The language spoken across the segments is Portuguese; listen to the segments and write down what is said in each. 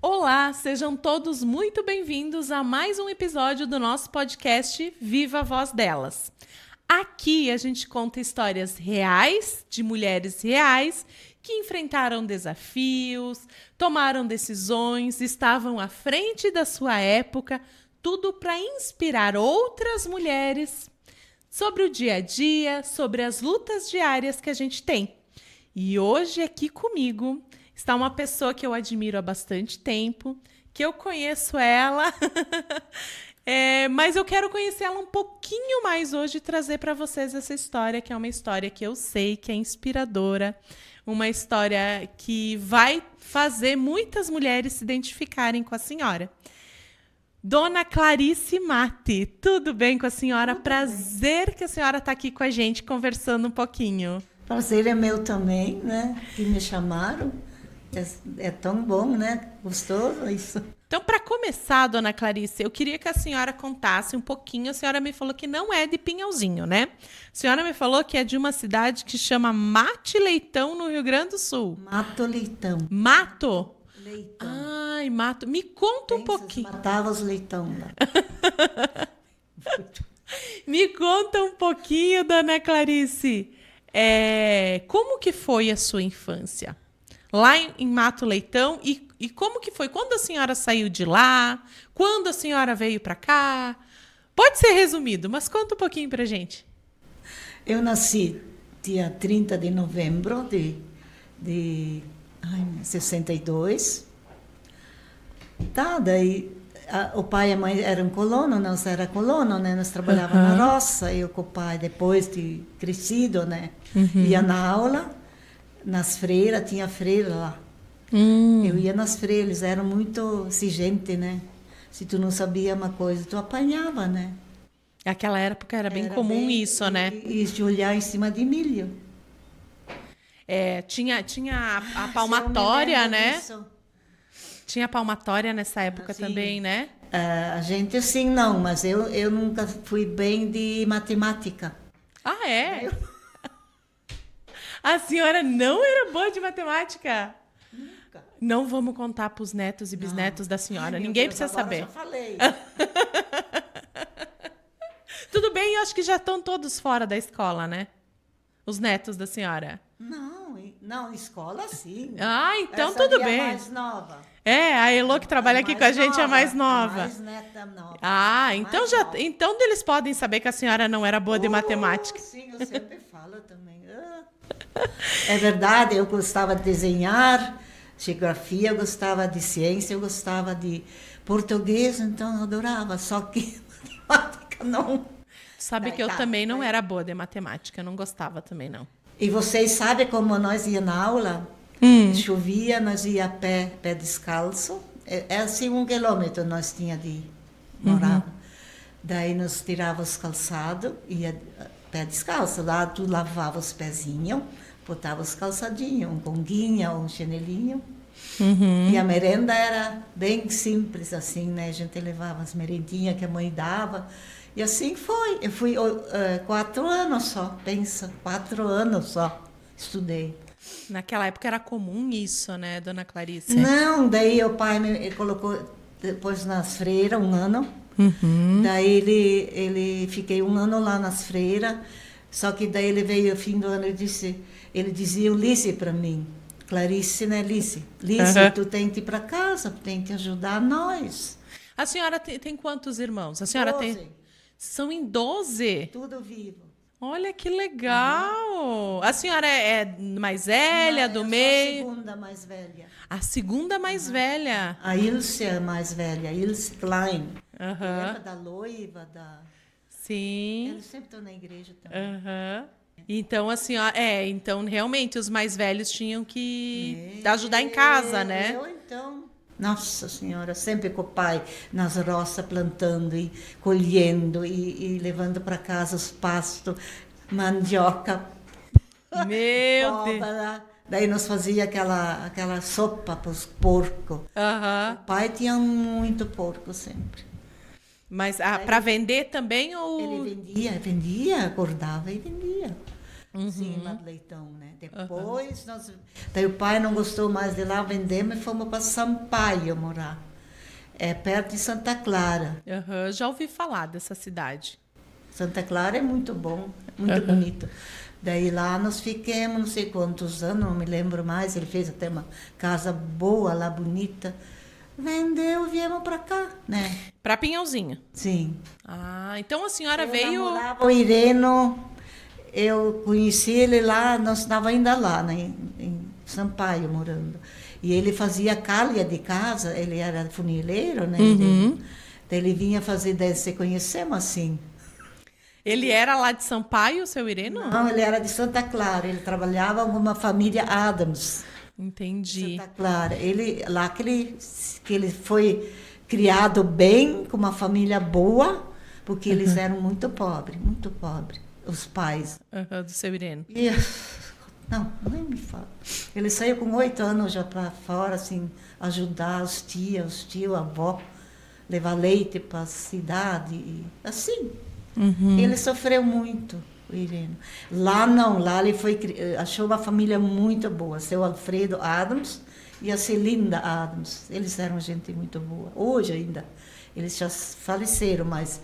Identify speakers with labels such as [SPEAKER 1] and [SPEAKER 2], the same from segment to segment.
[SPEAKER 1] Olá, sejam todos muito bem-vindos a mais um episódio do nosso podcast Viva a Voz Delas. Aqui a gente conta histórias reais de mulheres reais que enfrentaram desafios, tomaram decisões, estavam à frente da sua época, tudo para inspirar outras mulheres sobre o dia a dia, sobre as lutas diárias que a gente tem. E hoje aqui comigo está uma pessoa que eu admiro há bastante tempo, que eu conheço ela, mas eu quero conhecer ela um pouquinho mais hoje e trazer para vocês essa história, que é uma história que eu sei que é inspiradora, uma história que vai fazer muitas mulheres se identificarem com a senhora. Dona Clarice Matti, tudo bem com a senhora?
[SPEAKER 2] Tudo
[SPEAKER 1] Prazer bem. Que a senhora está aqui com a gente conversando um pouquinho.
[SPEAKER 2] Prazer é meu também, né? Que me chamaram. É tão bom, né? Gostoso isso.
[SPEAKER 1] Então, para começar, Dona Clarice, eu queria que a senhora contasse um pouquinho. A senhora me falou que não é de Pinhalzinho, né? A senhora me falou que é de uma cidade que chama Mate Leitão, no Rio Grande do Sul.
[SPEAKER 2] Mato Leitão.
[SPEAKER 1] Mato?
[SPEAKER 2] Leitão.
[SPEAKER 1] Ai, Mato. Me conta um pouquinho.
[SPEAKER 2] Matava os leitão lá.
[SPEAKER 1] Me conta um pouquinho, Dona Clarice. Como que foi a sua infância? Lá em Mato Leitão, e como que foi? Quando a senhora saiu de lá? Quando a senhora veio para cá? Pode ser resumido, mas conta um pouquinho pra gente.
[SPEAKER 2] Eu nasci dia 30 de novembro de 62. Tá, daí o pai e a mãe eram colonos, nós era colono, né? Nós trabalhávamos na roça, eu com o pai, depois de crescido, né? Ia na aula. Nas freiras, tinha freira lá. Eu ia nas freiras, eles eram muito exigentes, né? Se tu não sabia uma coisa, tu apanhava, né?
[SPEAKER 1] Naquela época era bem comum isso, né?
[SPEAKER 2] E de olhar em cima de milho.
[SPEAKER 1] Tinha a palmatória, né?
[SPEAKER 2] Disso.
[SPEAKER 1] Tinha a palmatória nessa época também, né?
[SPEAKER 2] A gente assim não, mas eu nunca fui bem de matemática.
[SPEAKER 1] Ah, é? A senhora não era boa de matemática?
[SPEAKER 2] Nunca.
[SPEAKER 1] Não vamos contar para os netos e bisnetos da senhora. Ninguém precisa saber.
[SPEAKER 2] Já falei.
[SPEAKER 1] Tudo bem, eu acho que já estão todos fora da escola, né? Os netos da senhora.
[SPEAKER 2] Não, escola sim.
[SPEAKER 1] Ah, então
[SPEAKER 2] Essa
[SPEAKER 1] tudo
[SPEAKER 2] é
[SPEAKER 1] bem.
[SPEAKER 2] A mais nova.
[SPEAKER 1] A Elô que trabalha aqui com a gente é a mais nova.
[SPEAKER 2] A mais neta nova.
[SPEAKER 1] Ah, então
[SPEAKER 2] mais
[SPEAKER 1] já,
[SPEAKER 2] nova.
[SPEAKER 1] então eles podem saber que a senhora não era boa de matemática.
[SPEAKER 2] Sim, eu sempre falo também. É verdade, eu gostava de desenhar, geografia, eu gostava de ciência, eu gostava de português, então eu adorava, só que matemática não.
[SPEAKER 1] Sabe que eu também não era boa de matemática, eu não gostava também, não.
[SPEAKER 2] E vocês sabem como nós ia na aula? Chovia, nós ia a pé descalço. É assim 1 quilômetro nós tinha de morar. Daí nós tirava os calçados, ia pé descalço. Lá tu lavava os pezinhos, botava os calçadinhos, um conguinha ou um chinelinho. E a merenda era bem simples, assim, né? A gente levava as merendinhas que a mãe dava. E assim foi. Eu fui 4 anos só, pensa, 4 anos só estudei.
[SPEAKER 1] Naquela época era comum isso, né, Dona Clarice?
[SPEAKER 2] Não, daí o pai me colocou depois nas freiras 1 ano. Daí ele fiquei 1 ano lá nas freiras. Só que daí ele veio no fim do ano e ele dizia Lice para mim. Clarice, né, Lice? Lice, tu tem que ir para casa, tem que ajudar nós.
[SPEAKER 1] A senhora tem quantos irmãos? A senhora
[SPEAKER 2] 12.
[SPEAKER 1] tem... São em 12?
[SPEAKER 2] Tudo vivo.
[SPEAKER 1] Olha que legal! A senhora é mais velha, do meio?
[SPEAKER 2] Eu sou a segunda mais velha.
[SPEAKER 1] A segunda mais velha?
[SPEAKER 2] A Ilse é a mais velha, Ilse Klein.
[SPEAKER 1] Aham.
[SPEAKER 2] Da noiva, da...
[SPEAKER 1] Sim.
[SPEAKER 2] Eles sempre estão na igreja também.
[SPEAKER 1] Aham. Então, a senhora... então, realmente, os mais velhos tinham que ajudar em casa, né?
[SPEAKER 2] Eu, então... Nossa Senhora, sempre com o pai nas roças, plantando e colhendo e levando para casa os pastos, mandioca,
[SPEAKER 1] Meu Deus!
[SPEAKER 2] Daí nós fazia aquela sopa para os porcos.
[SPEAKER 1] Aham.
[SPEAKER 2] O pai tinha muito porco sempre.
[SPEAKER 1] Mas para vender também ou...
[SPEAKER 2] Ele vendia, acordava e vendia. Cima do Leitão, né? Depois, daí o pai não gostou mais de lá, vendemos e fomos para Sampaio morar. É perto de Santa Clara.
[SPEAKER 1] Já ouvi falar dessa cidade.
[SPEAKER 2] Santa Clara é muito bom, muito bonito. Daí lá nós ficamos, não sei quantos anos, não me lembro mais. Ele fez até uma casa boa lá, bonita. Vendeu e viemos para cá, né?
[SPEAKER 1] Para Pinhalzinho?
[SPEAKER 2] Sim.
[SPEAKER 1] Ah, então a senhora
[SPEAKER 2] eu
[SPEAKER 1] veio...
[SPEAKER 2] namorava o Ireno, eu conheci ele lá, nós estávamos ainda lá, né, em Sampaio, morando. E ele fazia calha de casa, ele era funileiro, né? Daí ele vinha fazer, daí se conhecemos assim.
[SPEAKER 1] Ele era lá de Sampaio, o seu Ireno?
[SPEAKER 2] Não, ele era de Santa Clara, ele trabalhava com uma família Adams.
[SPEAKER 1] Entendi.
[SPEAKER 2] Santa Clara. Ele, lá que ele foi criado bem, com uma família boa, porque eles eram muito pobres, os pais.
[SPEAKER 1] Do seu Ireno.
[SPEAKER 2] E, não, nem me fala. Ele saiu com 8 anos já para fora, assim, ajudar os tios, a avó, levar leite para a cidade, e assim. Ele sofreu muito, o Ireno. Lá não, lá ele achou uma família muito boa, seu Alfredo Adams e a Celinda Adams. Eles eram gente muito boa. Hoje ainda, eles já faleceram, mas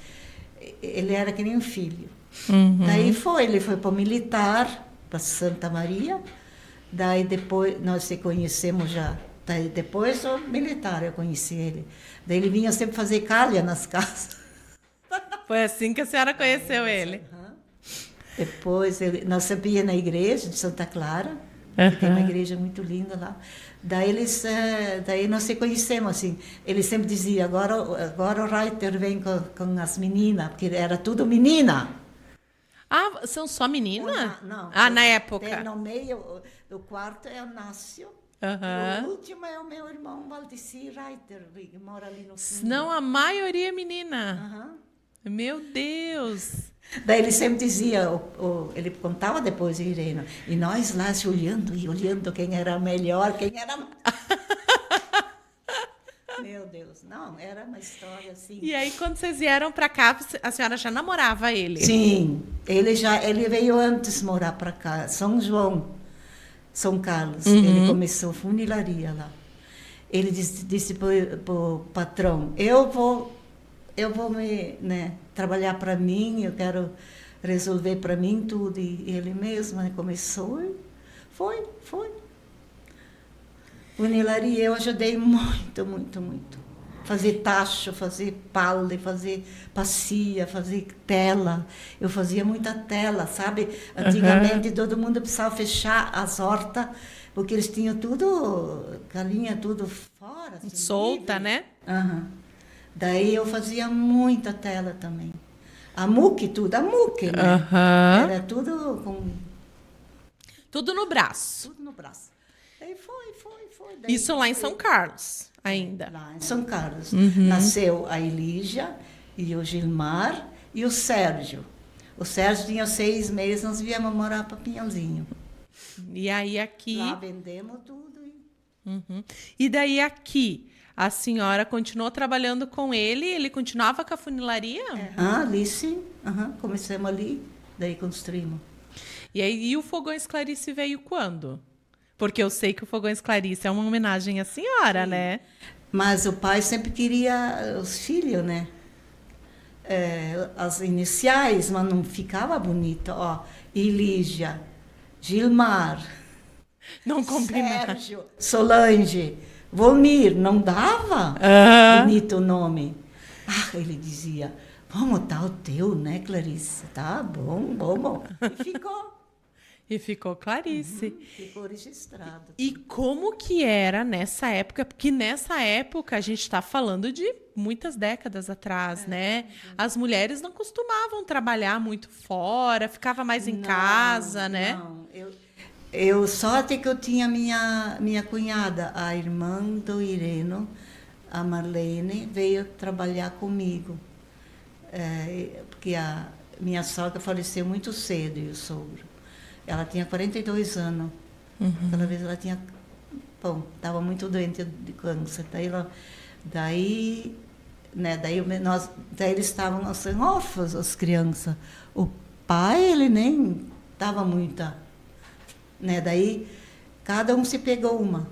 [SPEAKER 2] ele era que nem um filho. Daí ele foi para o militar, para Santa Maria. Daí depois, nós se conhecemos já. Daí depois, o militar, eu conheci ele. Daí ele vinha sempre fazer calha nas casas.
[SPEAKER 1] Foi assim que a senhora conheceu ele?
[SPEAKER 2] Depois, nós sempre ia na igreja de Santa Clara, que tem uma igreja muito linda lá. Daí nós se conhecemos, assim. Ele sempre dizia, agora o Reiter vem com as meninas, porque era tudo menina.
[SPEAKER 1] Ah, são só meninas?
[SPEAKER 2] Não.
[SPEAKER 1] Na época.
[SPEAKER 2] Tem no meio, o quarto é o Nácio. O último é o meu irmão, Valdeci Reiter, que mora ali no fundo.
[SPEAKER 1] Não, a maioria é menina. Meu Deus!
[SPEAKER 2] Daí ele sempre dizia, ele contava depois, Irene, e nós lá se olhando quem era melhor, quem era... Meu Deus, não, era uma história assim.
[SPEAKER 1] E aí, quando vocês vieram para cá, a senhora já namorava ele?
[SPEAKER 2] Sim, ele veio antes morar para cá, São João, São Carlos. Ele começou funilaria lá. Ele disse para o patrão, eu vou trabalhar para mim, eu quero resolver para mim tudo. E ele mesmo começou e foi. Funilaria, eu ajudei muito. Fazer tacho, fazer palha, fazer bacia, fazer tela. Eu fazia muita tela, sabe? Antigamente todo mundo precisava fechar as hortas, porque eles tinham tudo, galinha tudo fora. Assim,
[SPEAKER 1] solta,
[SPEAKER 2] livre.
[SPEAKER 1] Né?
[SPEAKER 2] Daí eu fazia muita tela também. A muque, né? Era tudo com...
[SPEAKER 1] Tudo no braço.
[SPEAKER 2] Tudo no braço. Daí foi. Daí
[SPEAKER 1] isso lá em São Carlos, ainda.
[SPEAKER 2] Lá em São Carlos. Nasceu a Elígia e o Gilmar e o Sérgio. O Sérgio tinha 6 meses, nós viemos morar para Pinhalzinho.
[SPEAKER 1] E aí aqui...
[SPEAKER 2] Lá vendemos tudo.
[SPEAKER 1] E daí aqui... A senhora continuou trabalhando com ele continuava com a funilaria?
[SPEAKER 2] Ali sim. Começamos ali, daí construímos.
[SPEAKER 1] E aí o Fogões Clarice veio quando? Porque eu sei que o Fogões Clarice é uma homenagem à senhora, sim, né?
[SPEAKER 2] Mas o pai sempre queria os filhos, né? As iniciais, mas não ficava bonito. Ó, Elígia, Gilmar,
[SPEAKER 1] não combinava.
[SPEAKER 2] Sérgio, Solange... Volmir, não dava bonito o nome. Ele dizia, vamos botar o teu, né, Clarice? Tá bom, vamos. E ficou Clarice. Ficou registrado.
[SPEAKER 1] E como que era nessa época? Porque nessa época a gente está falando de muitas décadas atrás, né? As mulheres não costumavam trabalhar muito fora, ficava mais em casa, né?
[SPEAKER 2] Não, eu sorte que eu tinha minha cunhada, a irmã do Ireno, a Marlene, veio trabalhar comigo. Porque a minha sogra faleceu muito cedo, e o sogro. Ela tinha 42 anos. Aquela vez ela tinha... Bom, estava muito doente de câncer. Daí eles estavam assim, órfãos, as crianças. O pai, ele nem dava muita, né? Daí, cada um se pegou uma.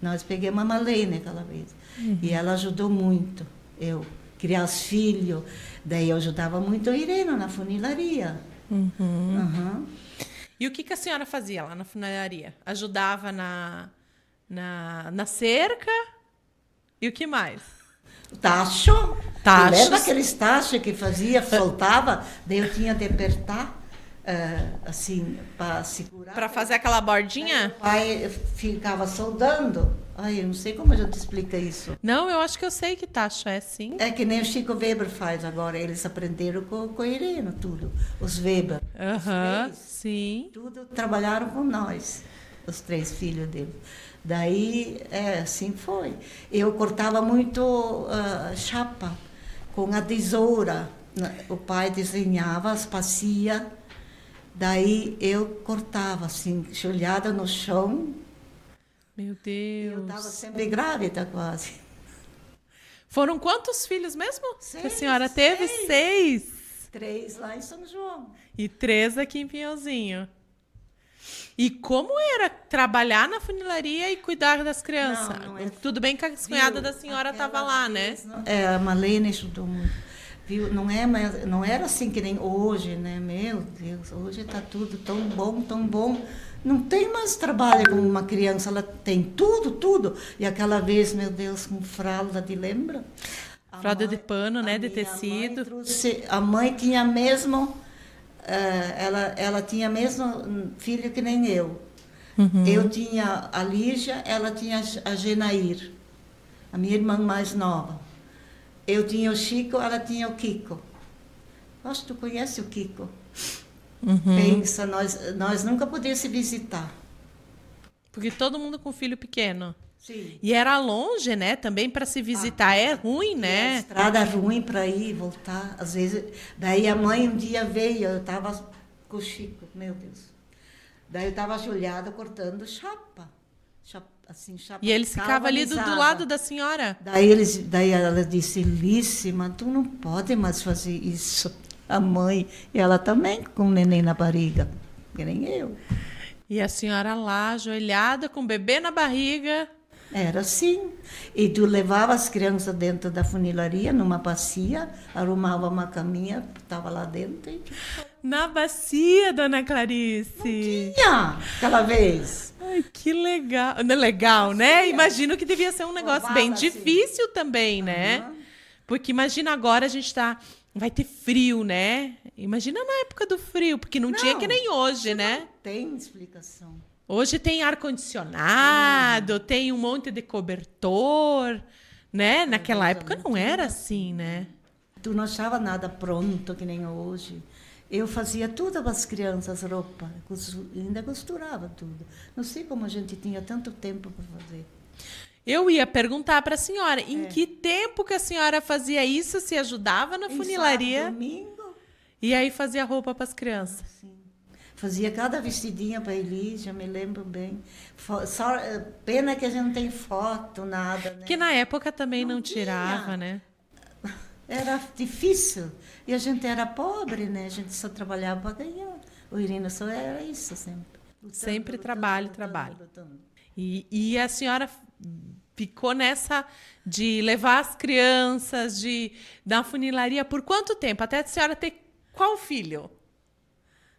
[SPEAKER 2] Nós pegamos a Malene aquela vez. E ela ajudou muito. Eu criar os filhos. Daí eu ajudava muito a Irene na funilaria. Uhum.
[SPEAKER 1] E o que a senhora fazia lá na funilaria? Ajudava na cerca? E o que mais?
[SPEAKER 2] Tacho.
[SPEAKER 1] Tachos.
[SPEAKER 2] Lembra aqueles tachos que fazia, soltava? Daí eu tinha de apertar, assim, para segurar.
[SPEAKER 1] Para fazer aquela bordinha?
[SPEAKER 2] O pai ficava soldando. Ai, eu não sei como a gente explica isso.
[SPEAKER 1] Não, eu acho que eu sei que tacho é, sim.
[SPEAKER 2] É que nem o Chico Weber faz agora. Eles aprenderam com a Irene, tudo. Os Weber.
[SPEAKER 1] Aham,
[SPEAKER 2] Os três,
[SPEAKER 1] sim.
[SPEAKER 2] tudo trabalharam com nós, os 3 filhos dele. Daí, assim foi. Eu cortava muito chapa com a tesoura. O pai desenhava as bacias. Daí eu cortava, assim, joelhada no chão.
[SPEAKER 1] Meu Deus.
[SPEAKER 2] Eu estava sempre grávida, quase.
[SPEAKER 1] Foram quantos filhos mesmo que a
[SPEAKER 2] 6,
[SPEAKER 1] senhora teve? 6.
[SPEAKER 2] 3 lá em São João.
[SPEAKER 1] E 3 aqui em Pinhalzinho. E como era trabalhar na funilaria e cuidar das crianças?
[SPEAKER 2] Não é.
[SPEAKER 1] Tudo bem que a cunhada da senhora estava lá, né?
[SPEAKER 2] A Malene ajudou muito. Viu? Não era assim que nem hoje, né? Meu Deus, hoje está tudo tão bom, tão bom. Não tem mais trabalho como uma criança, ela tem tudo. E aquela vez, meu Deus, com fralda, te lembra?
[SPEAKER 1] Fralda de pano, né? De tecido.
[SPEAKER 2] A mãe tinha mesmo, ela tinha mesmo filho que nem eu. Eu tinha a Lígia, ela tinha a Genair, a minha irmã mais nova. Eu tinha o Chico, ela tinha o Kiko. Acho que tu conhece o Kiko. Pensa, nós nunca podíamos se visitar.
[SPEAKER 1] Porque todo mundo com filho pequeno.
[SPEAKER 2] Sim.
[SPEAKER 1] E era longe, né? Também para se visitar. É ruim, né?
[SPEAKER 2] A estrada ruim para ir e voltar. Às vezes, daí a mãe um dia veio, eu estava com o Chico, meu Deus. Daí eu estava ajoelhada cortando chapa. Assim, chapa
[SPEAKER 1] E eles ficavam ali do lado da senhora.
[SPEAKER 2] Daí ela disse, Líssima, tu não pode mais fazer isso. A mãe, e ela também com o neném na barriga, que nem eu.
[SPEAKER 1] E a senhora lá, ajoelhada, com o bebê na barriga.
[SPEAKER 2] Era assim. E tu levava as crianças dentro da funilaria, numa bacia, arrumava uma caminha, estava lá dentro. E...
[SPEAKER 1] Na bacia, dona Clarice.
[SPEAKER 2] Tinha, aquela vez.
[SPEAKER 1] Ai, que legal. Não é legal, né? Imagino que devia ser um negócio bem difícil também, né? Porque imagina agora a gente vai ter frio, né? Imagina na época do frio, porque não tinha que nem hoje, né?
[SPEAKER 2] Não tem explicação.
[SPEAKER 1] Hoje tem ar-condicionado, tem um monte de cobertor, né? Naquela época não era assim, né?
[SPEAKER 2] Tu não achava nada pronto que nem hoje. Eu fazia tudo para as crianças, roupa, ainda costurava tudo. Não sei como a gente tinha tanto tempo para fazer.
[SPEAKER 1] Eu ia perguntar para a senhora, em que tempo que a senhora fazia isso, se ajudava na funilaria?
[SPEAKER 2] Sábado, domingo.
[SPEAKER 1] E aí fazia roupa para as crianças?
[SPEAKER 2] Sim. Fazia cada vestidinha para Elis, já me lembro bem. Só, pena que a gente não tem foto, nada, né?
[SPEAKER 1] Que na época também não
[SPEAKER 2] tinha.
[SPEAKER 1] tirava, né?
[SPEAKER 2] Era difícil. E a gente era pobre, né? A gente só trabalhava para ganhar. O Irina só era isso sempre.
[SPEAKER 1] Sempre trabalho.
[SPEAKER 2] Lutando.
[SPEAKER 1] E a senhora ficou nessa de levar as crianças da funilaria por quanto tempo? Até a senhora ter qual filho?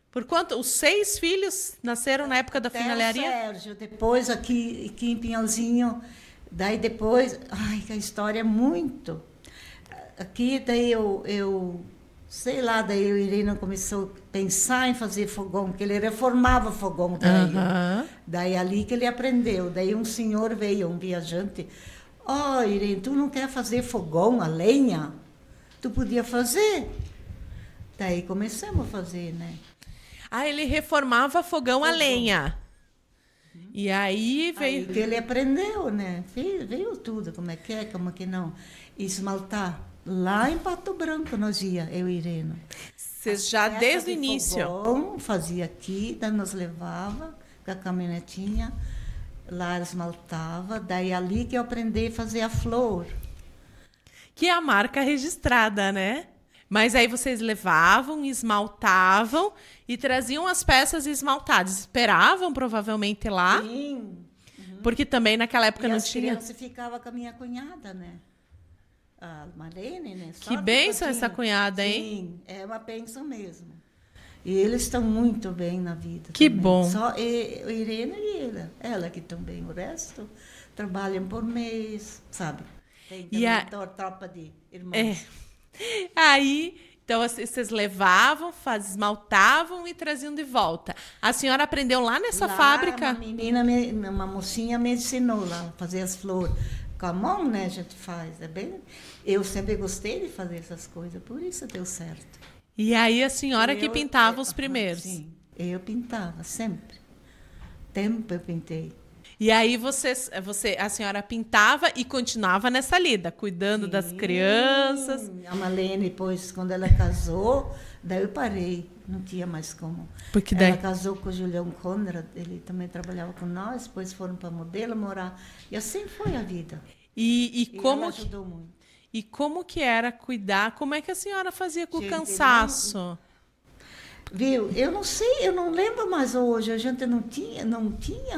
[SPEAKER 1] Por quanto? Os 6 filhos nasceram na época da funilaria?
[SPEAKER 2] Sérgio, depois aqui em Pinhalzinho, daí depois... Ai, que a história é muito... Aqui, daí eu sei lá, daí o Irina começou a pensar em fazer fogão, porque ele reformava fogão daí. Daí ali que ele aprendeu. Daí um senhor veio, um viajante, Irina, tu não quer fazer fogão a lenha? Tu podia fazer. Daí começamos a fazer, né?
[SPEAKER 1] Ele reformava fogão a lenha. E aí veio...
[SPEAKER 2] Aí que ele aprendeu, né? Veio tudo, como é, como que não. Esmaltar. Lá em Pato Branco nós ia, eu e Irene.
[SPEAKER 1] Vocês já desde o início?
[SPEAKER 2] Fogão, fazia aqui, daí nos levava com a caminhonetinha, lá esmaltava, daí ali que eu aprendi a fazer a flor.
[SPEAKER 1] Que é a marca registrada, né? Mas aí vocês levavam, esmaltavam e traziam as peças esmaltadas. Esperavam provavelmente lá,
[SPEAKER 2] Sim.
[SPEAKER 1] porque também naquela época
[SPEAKER 2] E
[SPEAKER 1] não
[SPEAKER 2] as
[SPEAKER 1] tinha.
[SPEAKER 2] crianças ficavam com a minha cunhada, né? A Marlene, né?
[SPEAKER 1] Que
[SPEAKER 2] Sorte
[SPEAKER 1] bênção
[SPEAKER 2] eu tinha.
[SPEAKER 1] essa cunhada, hein?
[SPEAKER 2] Sim, é uma bênção mesmo. E eles estão muito bem na vida
[SPEAKER 1] Que
[SPEAKER 2] também.
[SPEAKER 1] bom.
[SPEAKER 2] Só a Irene e ela que estão bem. O resto trabalham por mês, sabe? Tem
[SPEAKER 1] E
[SPEAKER 2] também tropa de irmãos.
[SPEAKER 1] Aí, então vocês levavam, esmaltavam e traziam de volta. A senhora aprendeu lá nessa
[SPEAKER 2] Lá,
[SPEAKER 1] fábrica?
[SPEAKER 2] uma mocinha me ensinou lá a fazer as flores. Com a mão, né, a gente faz. Eu sempre gostei de fazer essas coisas, por isso deu certo.
[SPEAKER 1] E aí a senhora que pintava os primeiros.
[SPEAKER 2] Sim, eu pintava, sempre. Tempo eu pintei.
[SPEAKER 1] E aí a senhora pintava e continuava nessa lida, cuidando das crianças.
[SPEAKER 2] A Malene, depois, quando ela casou, daí eu parei, não tinha mais como.
[SPEAKER 1] Porque daí...
[SPEAKER 2] Ela casou com o Julião Conrad, ele também trabalhava com nós, depois foram para Modelo morar. E assim foi a vida.
[SPEAKER 1] E
[SPEAKER 2] Ela ajudou muito.
[SPEAKER 1] E como que era cuidar? Como é que a senhora fazia com o
[SPEAKER 2] Gente,
[SPEAKER 1] cansaço?
[SPEAKER 2] Viu? Eu não sei, eu não lembro mais hoje. A gente não tinha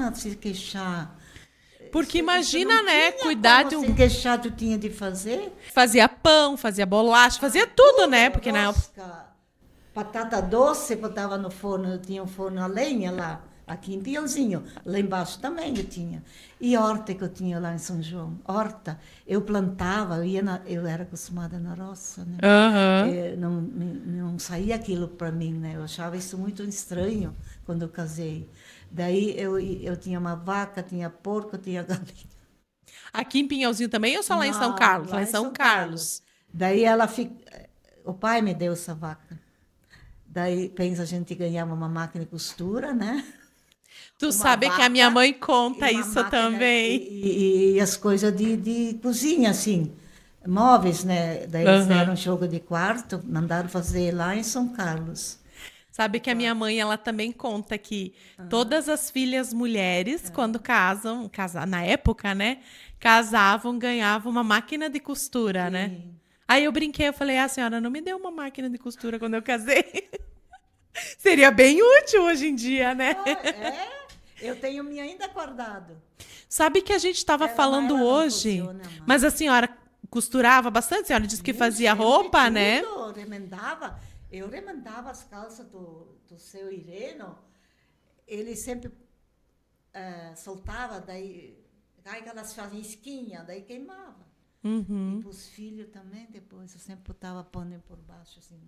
[SPEAKER 2] a se queixar.
[SPEAKER 1] Porque
[SPEAKER 2] Isso
[SPEAKER 1] imagina,
[SPEAKER 2] não
[SPEAKER 1] né?
[SPEAKER 2] tinha
[SPEAKER 1] Cuidar
[SPEAKER 2] como
[SPEAKER 1] de um.
[SPEAKER 2] se queixar, tu tinha de fazer.
[SPEAKER 1] Fazia pão, fazia bolacha, fazia tudo, né? Porque na
[SPEAKER 2] rosca, batata doce, botava no forno, eu tinha um forno a lenha lá, aqui em Piauzinho. Lá embaixo também eu tinha. E horta que eu tinha lá em São João. Horta, eu plantava, eu era acostumada na roça, né? Não saía aquilo para mim, né? Eu achava isso muito estranho quando eu casei. Daí eu tinha uma vaca, tinha porco, tinha galinha.
[SPEAKER 1] Aqui em Pinhalzinho também ou só lá em São
[SPEAKER 2] Não,
[SPEAKER 1] Carlos? Lá em São Carlos.
[SPEAKER 2] Daí o pai me deu essa vaca. Daí pensa a gente ganhava uma máquina de costura, né?
[SPEAKER 1] Tu sabe que a minha mãe conta
[SPEAKER 2] e uma
[SPEAKER 1] isso
[SPEAKER 2] máquina
[SPEAKER 1] também.
[SPEAKER 2] E as coisas de cozinha, assim, móveis, né? Daí eles deram um jogo de quarto, mandaram fazer lá em São Carlos.
[SPEAKER 1] Sabe que a minha mãe, ela também conta que todas as filhas mulheres, quando casam, na época, né? Casavam, ganhavam uma máquina de costura, né? Aí eu brinquei, eu falei, a senhora não me deu uma máquina de costura quando eu casei. Seria bem útil hoje em dia, né?
[SPEAKER 2] Eu tenho minha ainda guardado.
[SPEAKER 1] Sabe que a gente estava falando hoje, mas a senhora costurava bastante? A senhora disse que fazia roupa, né?
[SPEAKER 2] Eu remendava as calças do seu Ireno. Ele sempre soltava, daí elas faziam esquinha, daí queimava. E para os filhos também, depois, eu sempre botava pano por baixo, assim,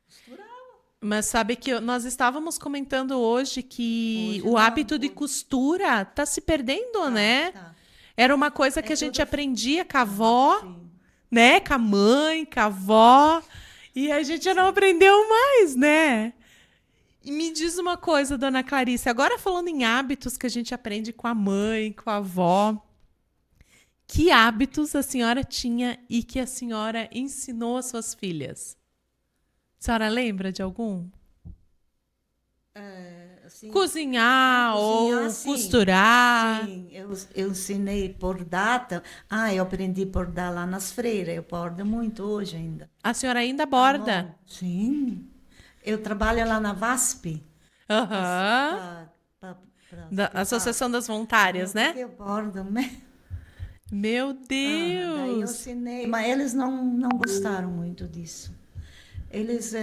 [SPEAKER 2] costurava.
[SPEAKER 1] Mas sabe que nós estávamos comentando hoje que o hábito de costura está se perdendo, né?
[SPEAKER 2] Tá.
[SPEAKER 1] Era uma coisa que a gente aprendia com a avó, né? Com a mãe, com a avó. E a gente já não aprendeu mais, né? E me diz uma coisa, dona Clarice. Agora falando em hábitos que a gente aprende com a mãe, com a avó. Que hábitos a senhora tinha e que a senhora ensinou às suas filhas? A senhora lembra de algum?
[SPEAKER 2] Assim,
[SPEAKER 1] cozinhar ou
[SPEAKER 2] sim.
[SPEAKER 1] costurar.
[SPEAKER 2] Sim, eu ensinei bordar. Eu aprendi a bordar lá nas freiras. Eu bordo muito hoje ainda.
[SPEAKER 1] A senhora ainda borda?
[SPEAKER 2] Sim. Eu trabalho lá na VASP.
[SPEAKER 1] Da Associação das Voluntárias, né?
[SPEAKER 2] Eu bordo, né?
[SPEAKER 1] Meu
[SPEAKER 2] Daí eu
[SPEAKER 1] Deus!
[SPEAKER 2] ensinei, mas eles não gostaram muito disso. Eles...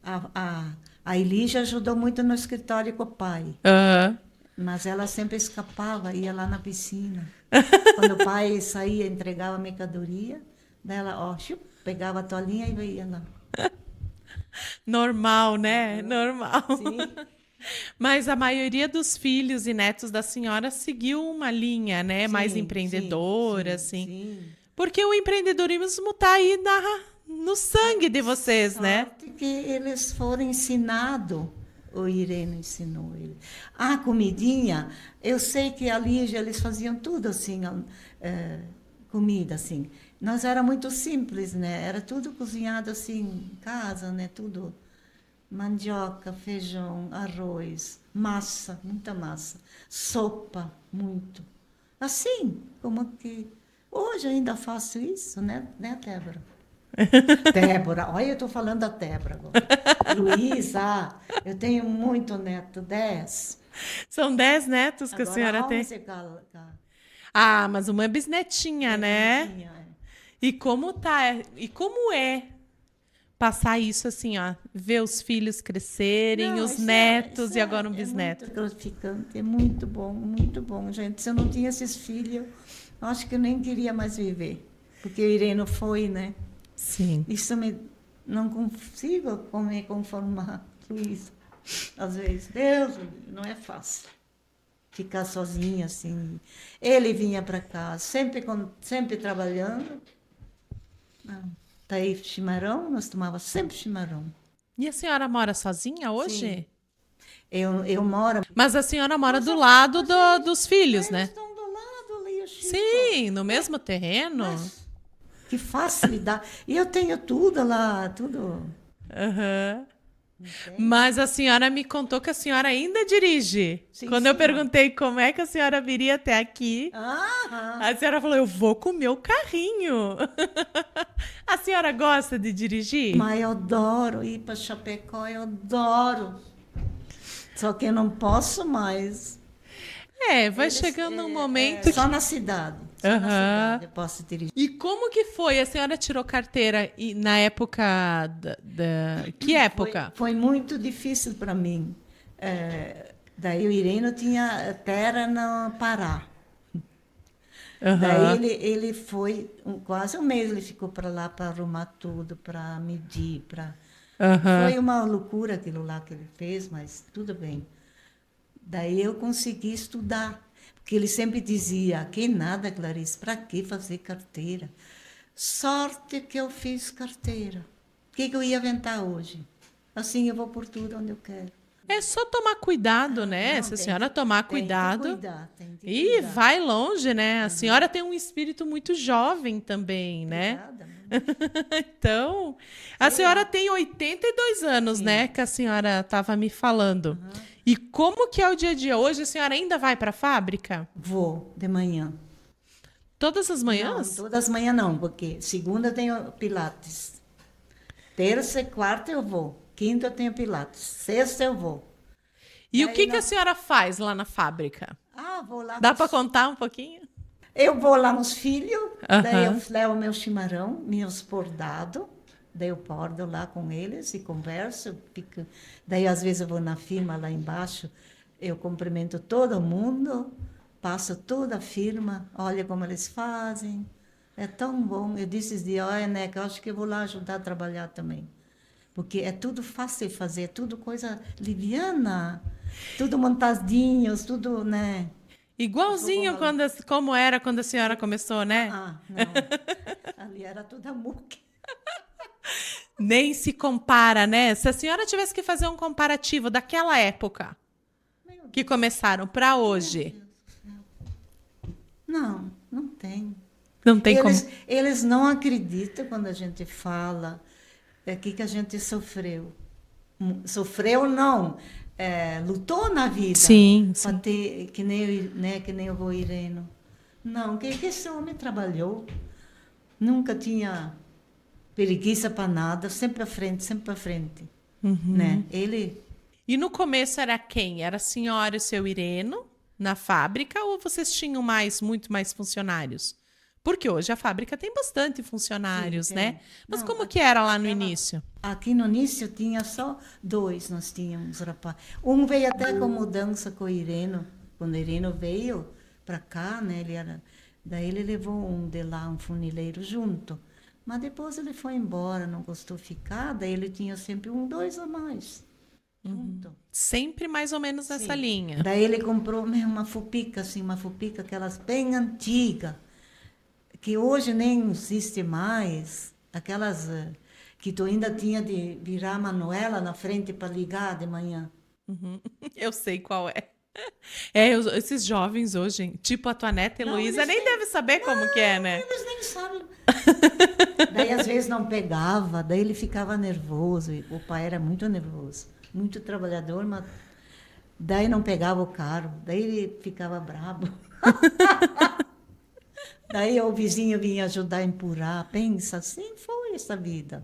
[SPEAKER 2] A Elígia ajudou muito no escritório com o pai. Mas ela sempre escapava, ia lá na piscina. Quando o pai saía, entregava a mercadoria, daí ela, pegava a toalhinha e ia lá.
[SPEAKER 1] Normal, né? Normal.
[SPEAKER 2] Sim.
[SPEAKER 1] Mas a maioria dos filhos e netos da senhora seguiu uma linha, né? Mais empreendedora, assim.
[SPEAKER 2] Sim.
[SPEAKER 1] Porque o empreendedorismo está aí no sangue de vocês, né?
[SPEAKER 2] Que eles foram ensinados, o Irene ensinou ele. A comidinha, eu sei que a Lígia, eles faziam tudo assim, comida assim. Nós era muito simples, né? Era tudo cozinhado assim, em casa, né? Tudo mandioca, feijão, arroz, massa, muita massa, sopa, muito. Assim, como que hoje ainda faço isso, né, Débora? Débora, olha, eu estou falando da Débora agora. Luísa, eu tenho muito neto, 10.
[SPEAKER 1] São 10 netos que a
[SPEAKER 2] Agora
[SPEAKER 1] senhora tem.
[SPEAKER 2] 11,
[SPEAKER 1] Ah, mas uma bisnetinha, né?
[SPEAKER 2] netinha, é.
[SPEAKER 1] E como tá? E como é passar isso assim, ó, ver os filhos crescerem,
[SPEAKER 2] Não,
[SPEAKER 1] os netos e agora um bisneto?
[SPEAKER 2] É muito gratificante, é muito bom, gente. Se eu não tinha esses filhos, eu acho que eu nem queria mais viver. Porque o Irene foi, né?
[SPEAKER 1] Sim.
[SPEAKER 2] Isso não consigo me conformar com isso. Às vezes, Deus, não é fácil ficar sozinha assim. Ele vinha para cá, sempre trabalhando. Daí chimarrão, nós tomávamos sempre chimarrão.
[SPEAKER 1] E a senhora mora sozinha hoje?
[SPEAKER 2] Sim. Eu moro.
[SPEAKER 1] Mas a senhora mora do lado dos filhos,
[SPEAKER 2] Eles
[SPEAKER 1] né?
[SPEAKER 2] estão do lado ali, o Chico.
[SPEAKER 1] Sim, no mesmo terreno.
[SPEAKER 2] Mas que facilidade. E eu tenho tudo lá, tudo.
[SPEAKER 1] Aham. Mas a senhora me contou que a senhora ainda dirige.
[SPEAKER 2] Sim,
[SPEAKER 1] Quando eu
[SPEAKER 2] sim.
[SPEAKER 1] perguntei como é que a senhora viria até aqui,
[SPEAKER 2] Ah,
[SPEAKER 1] a senhora falou: eu vou com o meu carrinho. A senhora gosta de dirigir?
[SPEAKER 2] mas eu adoro ir para Chapecó, eu adoro. Só que eu não posso mais.
[SPEAKER 1] É, vai
[SPEAKER 2] Eles,
[SPEAKER 1] chegando um momento
[SPEAKER 2] só na cidade. Só
[SPEAKER 1] Aham.
[SPEAKER 2] na cidade eu posso dirigir.
[SPEAKER 1] E como que foi? A senhora tirou carteira na época Que época?
[SPEAKER 2] Foi muito difícil para mim. Daí o Irene tinha terra no Pará.
[SPEAKER 1] Aham.
[SPEAKER 2] Daí ele foi, quase um mês ele ficou para lá para arrumar tudo, para medir, para...
[SPEAKER 1] Aham.
[SPEAKER 2] Foi uma loucura aquilo lá que ele fez, mas tudo bem. Daí eu consegui estudar, porque ele sempre dizia, que nada, Clarice, para que fazer carteira? Sorte que eu fiz carteira. O que eu ia inventar hoje? Assim eu vou por tudo onde eu quero.
[SPEAKER 1] É só tomar cuidado, né?
[SPEAKER 2] Não,
[SPEAKER 1] Se a
[SPEAKER 2] tem
[SPEAKER 1] senhora tomar cuidado.
[SPEAKER 2] Tem que
[SPEAKER 1] E
[SPEAKER 2] cuidar.
[SPEAKER 1] vai longe, né? A senhora tem um espírito muito jovem também, né?
[SPEAKER 2] Obrigada, mamãe.
[SPEAKER 1] Então, a senhora tem 82 anos,
[SPEAKER 2] Sim.
[SPEAKER 1] né? Que a senhora estava me falando. E como que é o dia a dia? Hoje a senhora ainda vai para a fábrica?
[SPEAKER 2] Vou, de manhã.
[SPEAKER 1] Todas as manhãs?
[SPEAKER 2] Não, todas as manhãs não, porque segunda eu tenho pilates. Terça e quarta eu vou. Quinta eu tenho pilates. Sexta eu vou.
[SPEAKER 1] E o
[SPEAKER 2] Daí
[SPEAKER 1] que a senhora faz lá na fábrica?
[SPEAKER 2] Vou lá.
[SPEAKER 1] Dá para contar um pouquinho?
[SPEAKER 2] Eu vou lá nos filhos, daí eu
[SPEAKER 1] Aham.
[SPEAKER 2] levo meu chimarrão, meus bordados, daí eu bordo lá com eles e converso. Daí às vezes eu vou na firma lá embaixo, eu cumprimento todo mundo, passo toda a firma, olha como eles fazem. É tão bom. Eu disse esse dia, olha, Neca, eu acho que eu vou lá ajudar a trabalhar também. Porque é tudo fácil de fazer, é tudo coisa liviana, tudo montadinhos, tudo, né?
[SPEAKER 1] Igualzinho como era quando a senhora começou, né?
[SPEAKER 2] Não. Ali era toda muque.
[SPEAKER 1] Nem se compara, né? Se a senhora tivesse que fazer um comparativo daquela época que começaram para hoje,
[SPEAKER 2] Não tem.
[SPEAKER 1] não tem como.
[SPEAKER 2] Eles não acreditam quando a gente fala que a gente sofreu. Sofreu, não. Lutou na vida.
[SPEAKER 1] Sim,
[SPEAKER 2] Para
[SPEAKER 1] sim.
[SPEAKER 2] ter, que nem o vô Ireno. Não, que esse homem trabalhou. Nunca tinha preguiça para nada, sempre à frente, sempre para frente. Né? Ele...
[SPEAKER 1] E no começo era quem? Era a senhora e o seu Ireno na fábrica ou vocês tinham muito mais funcionários? Porque hoje a fábrica tem bastante funcionários,
[SPEAKER 2] Sim,
[SPEAKER 1] né?
[SPEAKER 2] tem.
[SPEAKER 1] Mas
[SPEAKER 2] Não,
[SPEAKER 1] como que era lá no
[SPEAKER 2] aquela-
[SPEAKER 1] início?
[SPEAKER 2] Aqui no início tinha só 2, nós tínhamos, rapaz. Um veio até com mudança com o Ireno. Quando o Ireno veio para cá, né, daí ele levou um de lá, um funileiro junto. Mas depois ele foi embora, não gostou de ficar, daí ele tinha sempre 2 a mais. Junto.
[SPEAKER 1] Sempre mais ou menos nessa
[SPEAKER 2] Sim.
[SPEAKER 1] linha.
[SPEAKER 2] Daí ele comprou mesmo uma fupica, aquelas bem antigas, que hoje nem existe mais, aquelas que tu ainda tinha de virar a manuela na frente para ligar de manhã.
[SPEAKER 1] Eu sei qual é. Esses jovens hoje, tipo a tua neta
[SPEAKER 2] Não,
[SPEAKER 1] Heloísa,
[SPEAKER 2] eles
[SPEAKER 1] nem deve saber como que é, né?
[SPEAKER 2] Eles nem sabem. Daí às vezes não pegava, daí ele ficava nervoso, e o pai era muito nervoso, muito trabalhador, mas daí não pegava o carro, daí ele ficava bravo. Daí o vizinho vinha ajudar a empurrar. Pensa, assim foi essa vida.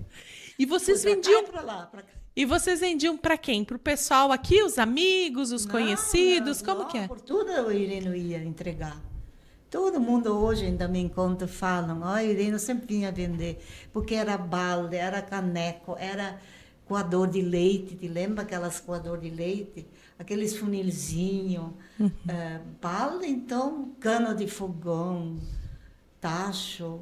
[SPEAKER 1] E vocês
[SPEAKER 2] Foi pra cá
[SPEAKER 1] vendiam.
[SPEAKER 2] e pra lá, pra cá.
[SPEAKER 1] E vocês vendiam para quem? Para o pessoal aqui, os amigos, os conhecidos? Como que é?
[SPEAKER 2] Por tudo o Irene ia entregar. Todo mundo hoje ainda me encontra e falam, ó, Irene sempre vinha vender, porque era balde, era caneco, era coador de leite, te lembra aquelas coador de leite? Aqueles funilzinhos, balde, então, cano de fogão, tacho.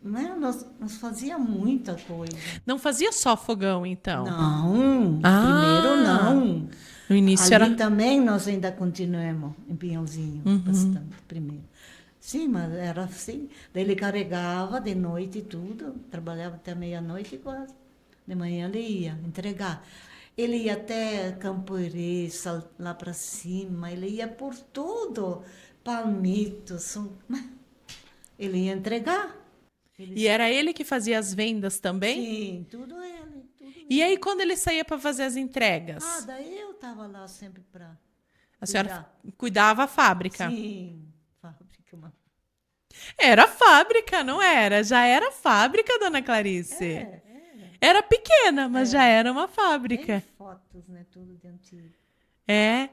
[SPEAKER 2] Né? Nós fazíamos muita coisa.
[SPEAKER 1] Não fazia só fogão, então?
[SPEAKER 2] Não,
[SPEAKER 1] Ah,
[SPEAKER 2] primeiro não.
[SPEAKER 1] no início
[SPEAKER 2] Ali
[SPEAKER 1] era...
[SPEAKER 2] também nós ainda continuamos em Pinhãozinho, bastante, primeiro. Sim, mas era assim. Daí ele carregava de noite e tudo, trabalhava até meia-noite quase. De manhã ele ia entregar. Ele ia até Campo Herês, lá para cima, ele ia por tudo. Palmitos, ele ia entregar.
[SPEAKER 1] E era ele que fazia as vendas também?
[SPEAKER 2] Sim, tudo ele.
[SPEAKER 1] E aí, quando ele saía para fazer as entregas?
[SPEAKER 2] Ah, daí eu estava lá sempre para
[SPEAKER 1] A senhora cuidava a fábrica?
[SPEAKER 2] Sim, fábrica.
[SPEAKER 1] Era fábrica, não era? Já era fábrica, dona Clarice? Era pequena, mas já era uma fábrica.
[SPEAKER 2] Tem fotos, né? Tudo de antigo.
[SPEAKER 1] É.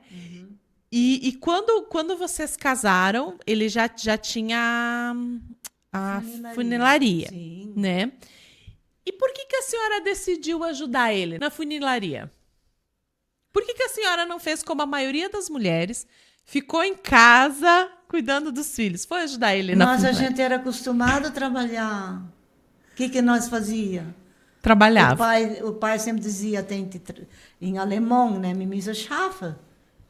[SPEAKER 1] E quando vocês casaram, ele já tinha a funilaria,
[SPEAKER 2] Sim.
[SPEAKER 1] né? E por que a senhora decidiu ajudar ele na funilaria? Por que a senhora não fez como a maioria das mulheres, ficou em casa cuidando dos filhos? Foi ajudar ele na
[SPEAKER 2] Mas a
[SPEAKER 1] funilaria?
[SPEAKER 2] gente era acostumado a trabalhar. O que nós fazia?
[SPEAKER 1] Trabalhava.
[SPEAKER 2] O pai sempre dizia, em alemão, né? Misa Schafe.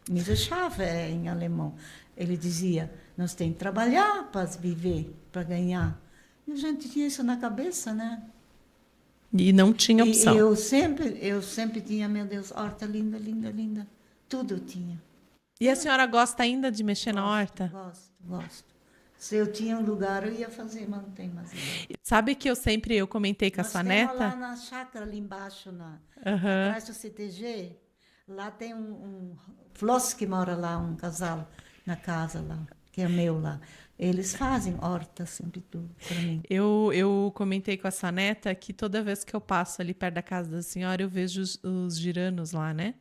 [SPEAKER 2] Misa Schafe é em alemão. Ele dizia, nós temos que trabalhar para viver, para ganhar. E a gente tinha isso na cabeça, né?
[SPEAKER 1] E não tinha opção.
[SPEAKER 2] E eu sempre tinha, meu Deus, horta linda, linda, linda. Tudo eu tinha.
[SPEAKER 1] E a senhora gosta ainda de mexer na horta?
[SPEAKER 2] Gosto. Se eu tinha um lugar, eu ia fazer, mas não tem mais.
[SPEAKER 1] Sabe que eu comentei com a sua neta?
[SPEAKER 2] Lá na chácara, ali embaixo, atrás do CTG, lá tem um Floss que mora lá, um casal, na casa lá, que é meu lá. Eles fazem horta, sempre tudo, para mim.
[SPEAKER 1] Eu comentei com a sua neta que toda vez que eu passo ali perto da casa da senhora, eu vejo os giranos lá, né?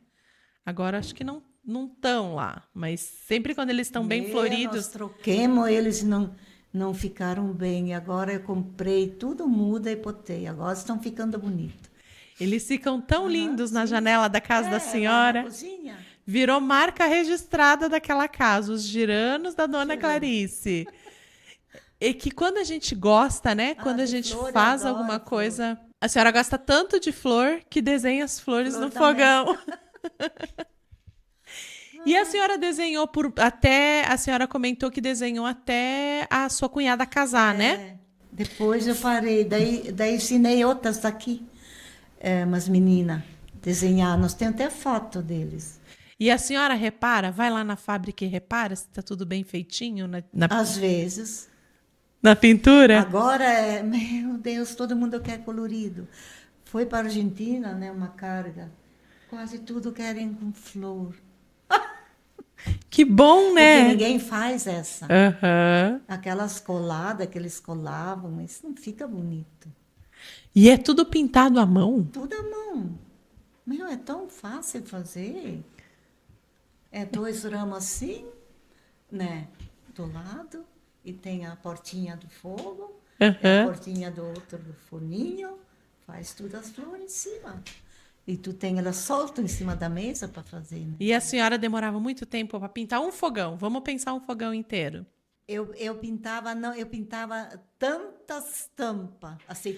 [SPEAKER 1] Agora acho que não estão lá, mas sempre quando eles estão bem floridos...
[SPEAKER 2] Nós troquemos, eles não ficaram bem. Agora eu comprei, tudo muda e botei. Agora estão ficando bonitos.
[SPEAKER 1] Eles ficam tão lindos na janela da casa da senhora.
[SPEAKER 2] Na cozinha.
[SPEAKER 1] Virou marca registrada daquela casa, os giranos da dona Clarice. E que quando a gente gosta, né? Quando a gente faz alguma coisa... A senhora gosta tanto de flor que desenha as flores no fogão. E a senhora desenhou a senhora comentou que desenhou até a sua cunhada casar, né?
[SPEAKER 2] Depois eu parei, daí ensinei outras daqui, umas meninas, desenhar. Nós temos até foto deles.
[SPEAKER 1] E a senhora repara, vai lá na fábrica e repara se está tudo bem feitinho?
[SPEAKER 2] Às vezes.
[SPEAKER 1] Na pintura?
[SPEAKER 2] Agora, meu Deus, todo mundo quer colorido. Foi para a Argentina, né, uma carga. Quase tudo querem com flor.
[SPEAKER 1] Que bom, né?
[SPEAKER 2] Porque ninguém faz essa. Aquelas coladas que eles colavam, isso não fica bonito.
[SPEAKER 1] E é tudo pintado à mão?
[SPEAKER 2] Tudo à mão. Meu, é tão fácil fazer. É 2 ramos assim, né, do lado, e tem a portinha do fogo, a portinha do outro do forninho, faz tudo as flores em cima. E tu tem ela solta em cima da mesa para fazer. Né?
[SPEAKER 1] E a senhora demorava muito tempo para pintar um fogão? Vamos pensar um fogão inteiro.
[SPEAKER 2] Eu pintava tantas tampas. Assim,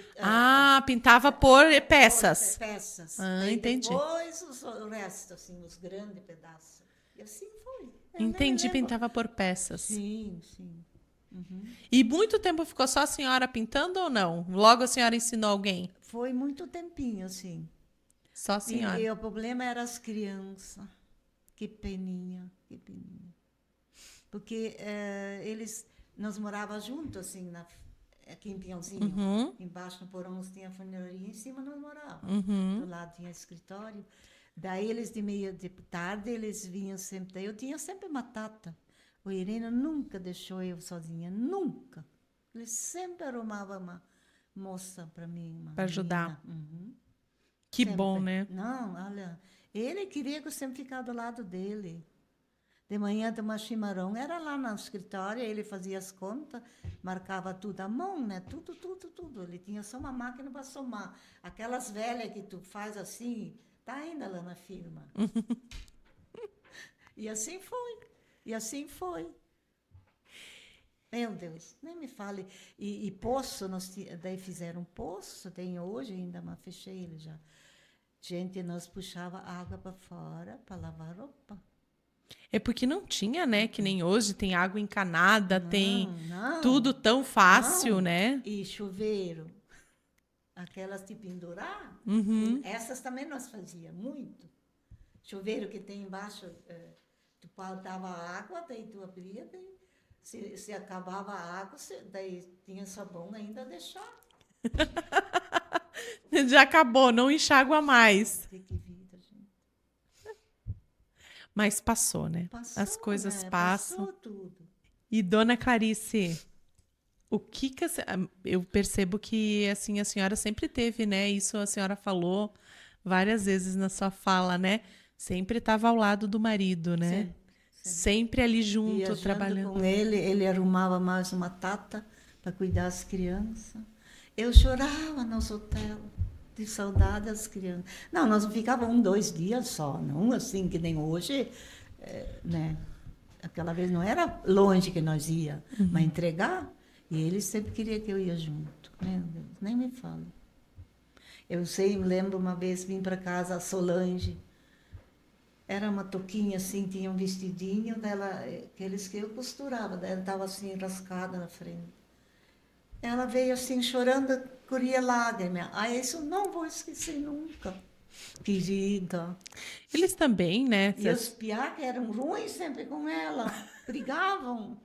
[SPEAKER 1] pintava por peças.
[SPEAKER 2] Peças.
[SPEAKER 1] Entendi.
[SPEAKER 2] Depois o resto, assim, os grandes pedaços. E assim foi.
[SPEAKER 1] Entendi, pintava por peças.
[SPEAKER 2] Sim.
[SPEAKER 1] E muito tempo ficou só a senhora pintando ou não? Logo a senhora ensinou alguém?
[SPEAKER 2] Foi muito tempinho, assim.
[SPEAKER 1] Só a senhora.
[SPEAKER 2] E o problema era as crianças. Que peninha. Porque nós morávamos juntos, assim, aqui em Pinhãozinho. Embaixo no porão tinha a funilaria, em cima nós morávamos. Do lado tinha escritório. Daí eles, de tarde, eles vinham sempre. Daí eu tinha sempre batata. O Irene nunca deixou eu sozinha, nunca. Ele sempre arrumava uma moça para mim.
[SPEAKER 1] Para ajudar.
[SPEAKER 2] Uhum.
[SPEAKER 1] Que
[SPEAKER 2] Sempre.
[SPEAKER 1] bom, né?
[SPEAKER 2] Não, olha, ele queria que eu sempre ficasse do lado dele. De manhã tomar chimarrão, era lá no escritório, ele fazia as contas, marcava tudo à mão, né? Tudo, tudo, tudo. Ele tinha só uma máquina para somar. Aquelas velhas que tu faz assim, tá ainda lá na firma. E assim foi. E assim foi. Meu Deus, nem me fale. E poço, daí fizeram um poço, tem hoje ainda, mas fechei ele já. Gente, nós puxava água para fora para lavar roupa.
[SPEAKER 1] É porque não tinha, né? Que nem hoje tem água encanada, tem
[SPEAKER 2] Não,
[SPEAKER 1] tudo tão fácil,
[SPEAKER 2] não.
[SPEAKER 1] né?
[SPEAKER 2] E chuveiro, aquelas de pendurar, essas também nós fazíamos muito. Chuveiro que tem embaixo, tu dava água, daí tu abria, daí se acabava a água, daí tinha sabão ainda a deixar.
[SPEAKER 1] Já acabou, não enxágua mais.
[SPEAKER 2] Que vida, gente.
[SPEAKER 1] Mas passou, né?
[SPEAKER 2] Passou,
[SPEAKER 1] As coisas
[SPEAKER 2] né?
[SPEAKER 1] passam.
[SPEAKER 2] Passou tudo.
[SPEAKER 1] E dona Clarice, o que eu percebo que assim a senhora sempre teve, né? Isso a senhora falou várias vezes na sua fala, né? Sempre estava ao lado do marido, né?
[SPEAKER 2] Sempre.
[SPEAKER 1] Sempre ali junto,
[SPEAKER 2] Viajando
[SPEAKER 1] trabalhando.
[SPEAKER 2] com ele arrumava mais uma tata para cuidar das crianças. Eu chorava no hotel, de saudade das crianças. Não, nós não ficávamos 2 dias só, não assim que nem hoje, né? Aquela vez não era longe que nós ia, mas entregar. E ele sempre queria que eu ia junto. Meu Deus, nem me fala. Eu me lembro uma vez, vim para casa a Solange. Era uma toquinha assim, tinha um vestidinho dela, aqueles que eu costurava, ela estava assim, rascada na frente. Ela veio assim, chorando, corria lágrima. Ah, isso não vou esquecer nunca, querida.
[SPEAKER 1] Eles também, né?
[SPEAKER 2] E os piá que eram ruins sempre com ela, brigavam.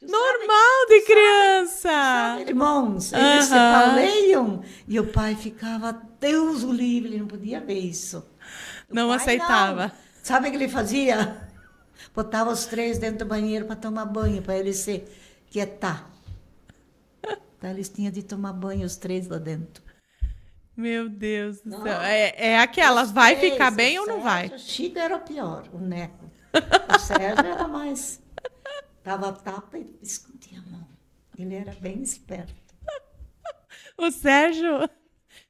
[SPEAKER 1] Normal de criança!
[SPEAKER 2] Sabe, irmãos, eles se paleiam e o pai ficava, Deus o livre, ele não podia ver isso.
[SPEAKER 1] Não aceitava.
[SPEAKER 2] Não. Sabe o que ele fazia? Botava os 3 dentro do banheiro para tomar banho, para eles se quietar. Então, eles tinham de tomar banho, os 3 lá dentro.
[SPEAKER 1] Meu Deus do
[SPEAKER 2] Não.
[SPEAKER 1] céu. É aquela, vai ficar bem ou não vai?
[SPEAKER 2] O Chico era o pior, o Neco. O Sérgio era mais... Dava tapa e escondia a mão. Ele era bem esperto.
[SPEAKER 1] O Sérgio,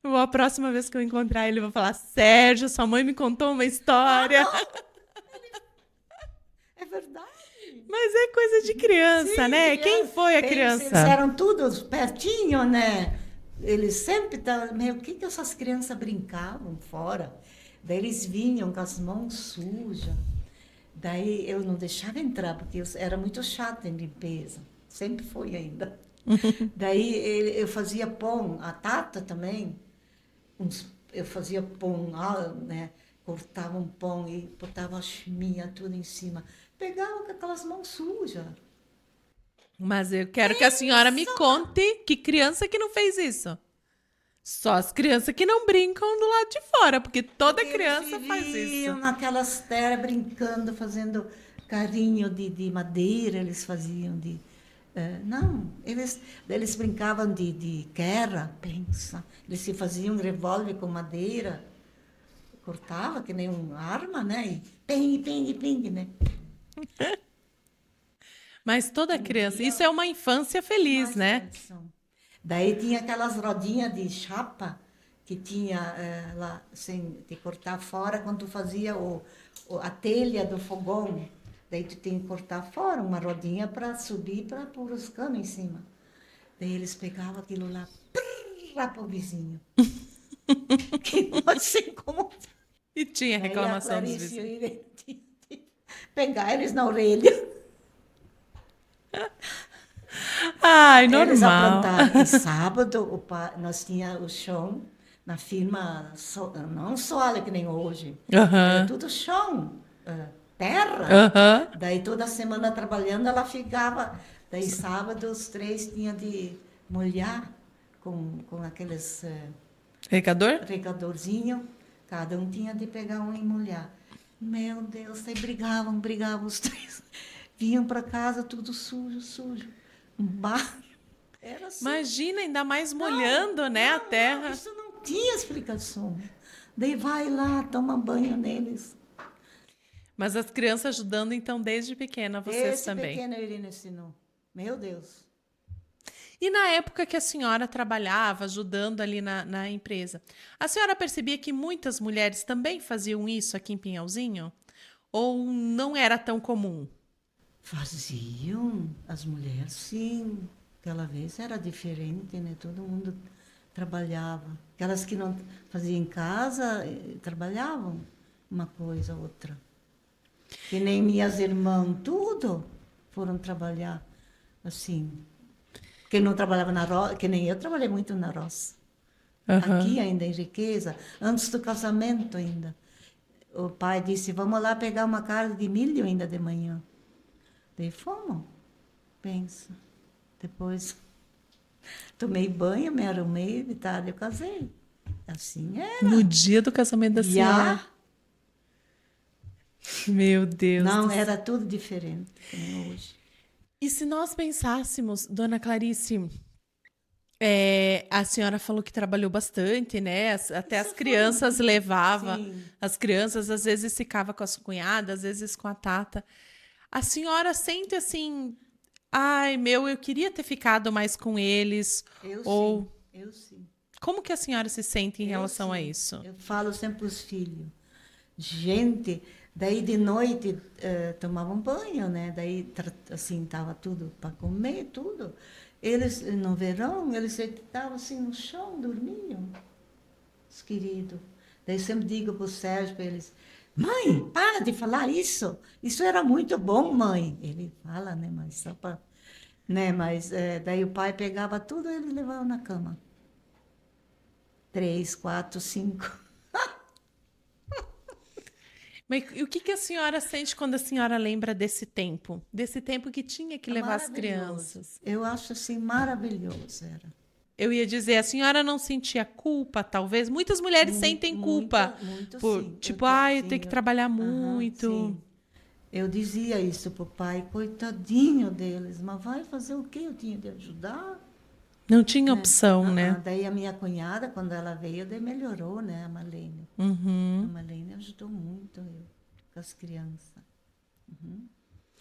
[SPEAKER 1] a próxima vez que eu encontrar ele, eu vou falar: Sérgio, sua mãe me contou uma história.
[SPEAKER 2] É verdade.
[SPEAKER 1] Mas é coisa de criança,
[SPEAKER 2] Sim,
[SPEAKER 1] né? Quem foi a criança?
[SPEAKER 2] Eles eram todos pertinho, né? Eles sempre estavam... Meu, o que essas crianças brincavam fora? Daí eles vinham com as mãos sujas. Daí eu não deixava entrar, porque eu era muito chata em limpeza. Sempre foi ainda. Daí eu fazia pão, a Tata também. Eu fazia pão, né? Cortava um pão e botava a chiminha tudo em cima. Pegava com aquelas mãos sujas.
[SPEAKER 1] Mas eu quero que a senhora me conte que criança que não fez isso. Só as crianças que não brincam do lado de fora, porque toda criança faz isso.
[SPEAKER 2] Naquelas terras brincando, fazendo carinho de madeira, eles faziam de... não, eles brincavam de guerra, pensa. Eles se faziam um revólver com madeira, cortava que nem uma arma, né? E ping, ping, ping, né?
[SPEAKER 1] Mas toda criança, isso é uma infância feliz, né?
[SPEAKER 2] Daí tinha aquelas rodinhas de chapa que tinha lá, assim, de cortar fora quando tu fazia a telha do fogão. Daí tu tem que cortar fora uma rodinha para subir, para pôr os canos em cima. Daí eles pegavam aquilo lá, para o vizinho. Que não sei como.
[SPEAKER 1] E tinha reclamação dos vizinhos.
[SPEAKER 2] Pegar eles na orelha.
[SPEAKER 1] Ai,
[SPEAKER 2] Eles
[SPEAKER 1] normal.
[SPEAKER 2] aprontaram. E sábado, nós tínhamos o chão na firma, não soalho que nem hoje. Era tudo chão, terra. Daí toda semana trabalhando, ela ficava. Daí sábado os 3 tinham de molhar com aqueles... regadorzinho. Cada um tinha de pegar um e molhar. Meu Deus, aí brigavam os 3. Vinham para casa tudo sujo. um barro. Era assim.
[SPEAKER 1] Imagina, ainda mais molhando, né, a terra.
[SPEAKER 2] Não, isso não tinha explicação. Daí vai lá, toma banho neles.
[SPEAKER 1] Mas as crianças ajudando, então, desde pequena, vocês
[SPEAKER 2] Esse
[SPEAKER 1] também.
[SPEAKER 2] pequeno Irene ensinou. Meu Deus.
[SPEAKER 1] E na época que a senhora trabalhava, ajudando ali na empresa, a senhora percebia que muitas mulheres também faziam isso aqui em Pinhalzinho? Ou não era tão comum?
[SPEAKER 2] Faziam as mulheres, sim. Aquela vez era diferente, né? Todo mundo trabalhava. Aquelas que não faziam em casa, trabalhavam uma coisa, outra. Que nem minhas irmãs, tudo foram trabalhar assim. Quem não trabalhava na roça, que nem eu trabalhei muito na roça. Aqui ainda em Riqueza, antes do casamento ainda. O pai disse, vamos lá pegar uma carga de milho ainda de manhã. Daí fomos. Pensa. Depois tomei banho, me arrumei, de tarde eu casei. Assim era.
[SPEAKER 1] No dia do casamento da senhora. Meu Deus.
[SPEAKER 2] Não, era tudo diferente, como hoje.
[SPEAKER 1] E se nós pensássemos, dona Clarice, a senhora falou que trabalhou bastante, né? Até as crianças levava.
[SPEAKER 2] Sim.
[SPEAKER 1] As crianças às vezes ficava com as cunhadas, às vezes com a tata. A senhora sente assim, ai, eu queria ter ficado mais com eles.
[SPEAKER 2] Eu sim.
[SPEAKER 1] Como que a senhora se sente em relação
[SPEAKER 2] sim.
[SPEAKER 1] a isso?
[SPEAKER 2] Eu falo sempre para os filhos. Gente, daí de noite tomavam banho, né? Daí, assim, estava tudo para comer, tudo. Eles, no verão, eles estavam assim no chão, dormiam, os queridos. Daí sempre digo para o Sérgio, para eles, mãe, para de falar isso. Isso era muito bom, mãe. Ele fala, né? Mas só para... Né? Mas daí o pai pegava tudo e eles levavam na cama. 3, 4, 5.
[SPEAKER 1] Mas o que a senhora sente quando a senhora lembra desse tempo? Desse tempo que tinha que levar as crianças?
[SPEAKER 2] Eu acho assim maravilhoso, era.
[SPEAKER 1] Eu ia dizer, a senhora não sentia culpa, talvez? Muitas mulheres sentem culpa.
[SPEAKER 2] Muito,
[SPEAKER 1] por,
[SPEAKER 2] sim.
[SPEAKER 1] tipo, eu tenho que trabalhar muito.
[SPEAKER 2] Sim. Eu dizia isso para o pai, coitadinho deles, mas vai fazer o quê? Eu tinha de ajudar.
[SPEAKER 1] Não tinha opção, né?
[SPEAKER 2] Daí a minha cunhada, quando ela veio, daí melhorou, né, a Marlene.
[SPEAKER 1] Uhum.
[SPEAKER 2] A Marlene ajudou muito eu, com as crianças. Uhum.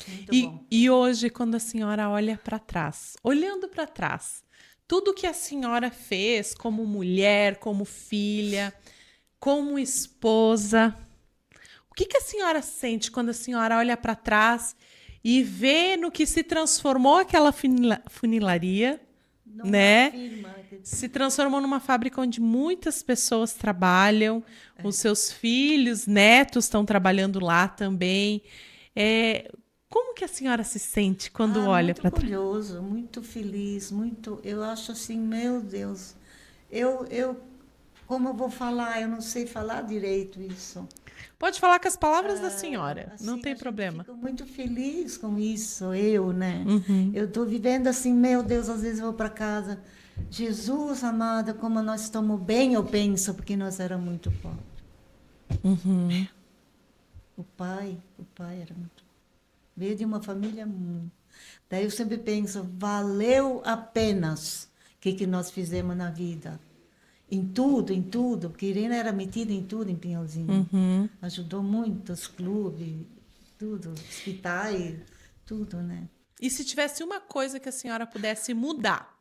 [SPEAKER 2] Muito bom.
[SPEAKER 1] E hoje, quando a senhora olha para trás, olhando para trás, tudo que a senhora fez como mulher, como filha, como esposa, o que a senhora sente quando a senhora olha para trás e vê no que se transformou aquela funilaria?
[SPEAKER 2] Não
[SPEAKER 1] Né?
[SPEAKER 2] afirma,
[SPEAKER 1] Se transformou numa fábrica onde muitas pessoas trabalham, os seus filhos, netos estão trabalhando lá também. Como que a senhora se sente quando olha para trás?
[SPEAKER 2] Muito orgulhoso, muito feliz, muito. Eu acho assim, meu Deus, como eu vou falar? Eu não sei falar direito isso.
[SPEAKER 1] Pode falar com as palavras da senhora,
[SPEAKER 2] Assim,
[SPEAKER 1] não tem problema.
[SPEAKER 2] Fico muito feliz com isso, né?
[SPEAKER 1] Uhum.
[SPEAKER 2] Eu estou vivendo assim, meu Deus, às vezes eu vou para casa. Jesus amado, como nós estamos bem, eu penso, porque nós éramos muito pobres.
[SPEAKER 1] Uhum.
[SPEAKER 2] O pai era muito. Veio de uma família muito. Daí eu sempre penso, valeu apenas o que nós fizemos na vida. Em tudo, porque Irene era metida em tudo em Pinhalzinho.
[SPEAKER 1] Uhum.
[SPEAKER 2] Ajudou muito os clubes, tudo, hospitais, tudo, né?
[SPEAKER 1] E se tivesse uma coisa que a senhora pudesse mudar?